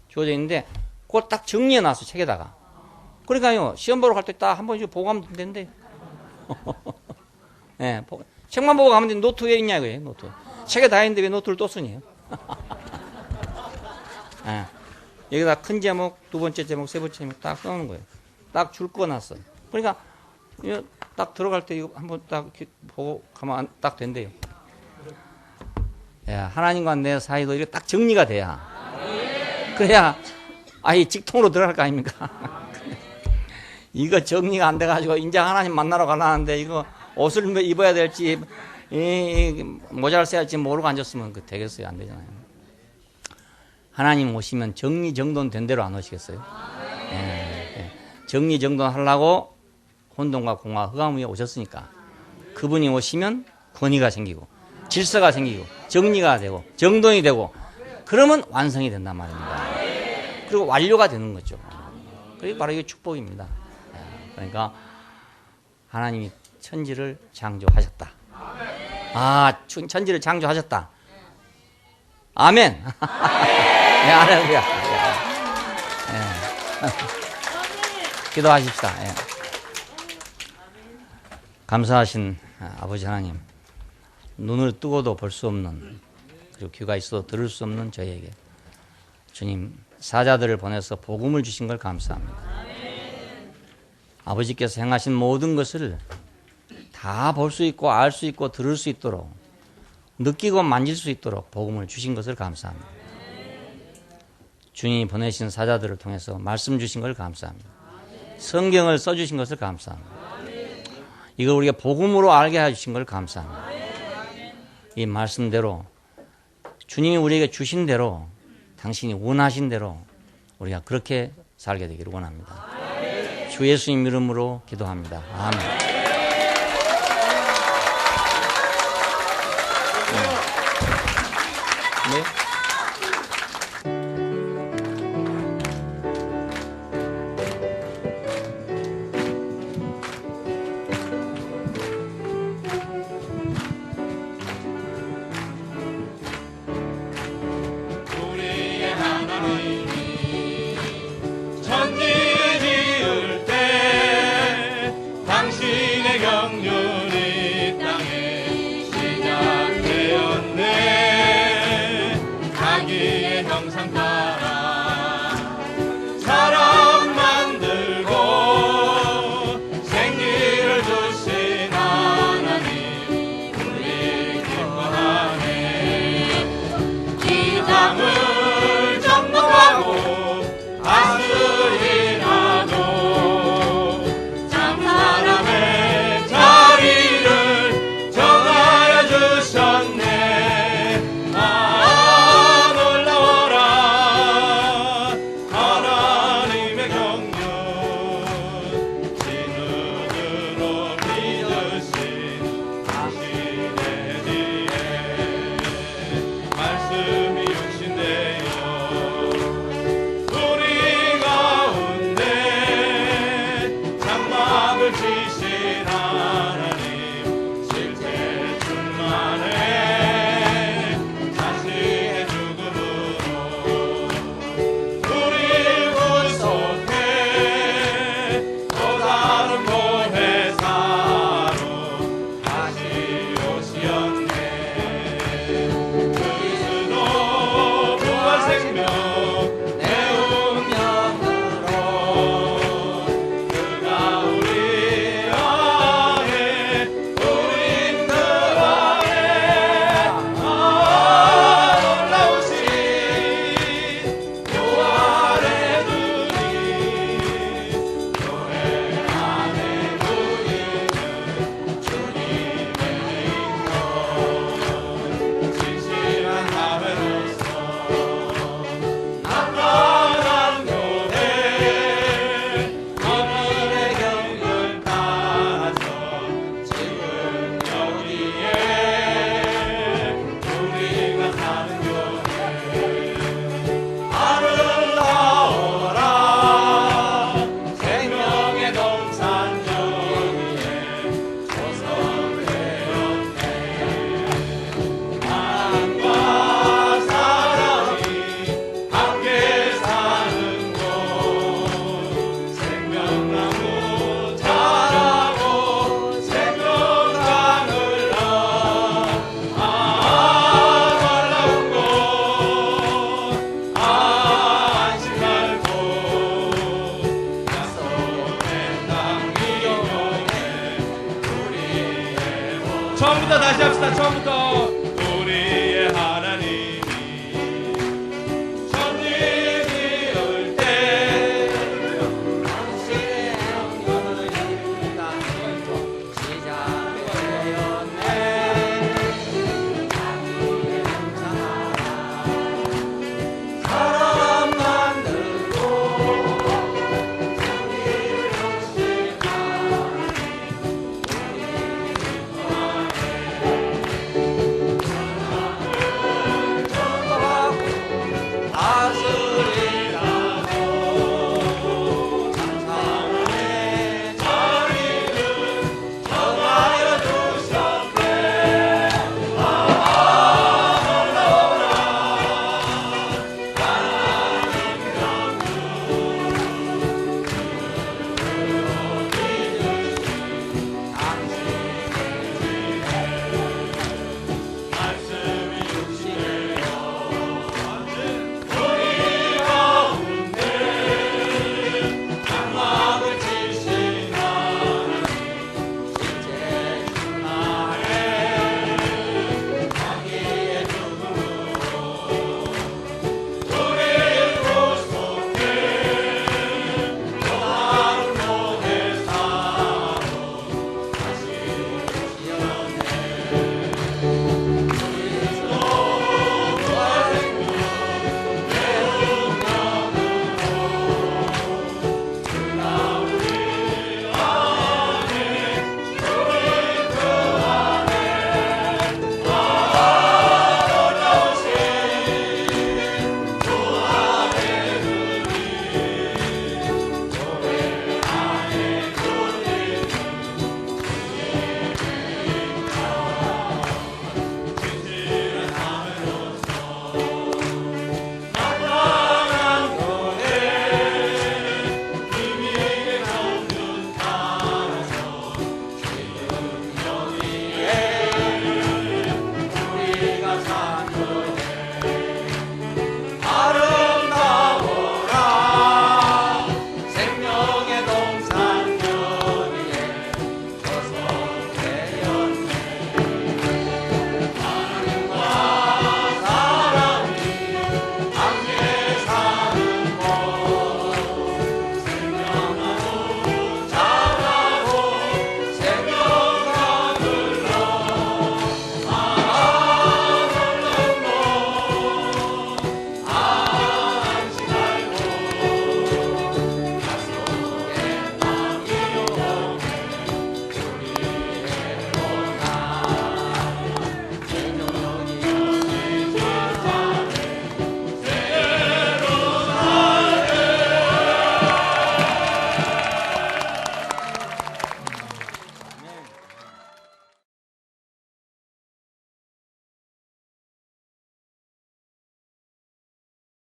주어져 있는데 그걸 딱 정리해 놨어, 책에다가. 그러니까요, 시험 보러 갈 때 딱 한 번씩 보고 가면 된대요. 네, 책만 보고 가면 되는데 노트 왜 있냐, 이거예요, 노트. 책에 다 있는데 왜 노트를 또 쓰니? 예. 여기다 큰 제목, 두 번째 제목, 세 번째 제목 딱 써놓는 거예요. 딱 줄 꺼놨어. 그러니까 딱 들어갈 때 이거 한번 딱 보고 가면 딱 된대요. 예, 하나님과 내 사이도 이렇게 딱 정리가 돼야. 그래야 아예 직통으로 들어갈 거 아닙니까? 이거 정리가 안 돼가지고 이제 하나님 만나러 가려는데 이거 옷을 입어야 될지 모자를 써야 할지 모르고 앉았으면 되겠어요? 안 되잖아요. 하나님 오시면 정리정돈 된 대로 안 오시겠어요? 예, 예. 정리정돈 하려고 혼돈과 공화 흑암 위에 오셨으니까 그분이 오시면 권위가 생기고 질서가 생기고 정리가 되고 정돈이 되고 그러면 완성이 된단 말입니다. 그리고 완료가 되는 거죠. 그게 바로 이게 축복입니다. 그러니까 하나님이 천지를 창조하셨다. 천지를 창조하셨다. 아멘. 네, 할렐루야. 네. 기도하십시다. 네. 감사하신 아버지 하나님, 눈을 뜨고도 볼 수 없는 그리고 귀가 있어도 들을 수 없는 저희에게 주님 사자들을 보내서 복음을 주신 걸 감사합니다. 아버지께서 행하신 모든 것을 다 볼 수 있고 알 수 있고 들을 수 있도록 느끼고 만질 수 있도록 복음을 주신 것을 감사합니다. 주님이 보내신 사자들을 통해서 말씀 주신 걸 감사합니다. 성경을 써주신 것을 감사합니다. 이걸 우리가 복음으로 알게 해주신 걸 감사합니다. 이 말씀대로 주님이 우리에게 주신 대로 당신이 원하신 대로 우리가 그렇게 살게 되기를 원합니다. 주 예수님 이름으로 기도합니다. 아멘. 네. 우리의 하나님이 영상 따라 사람 만들고 생기를 주신 하나님 우리 기뻐하네. 이 땅을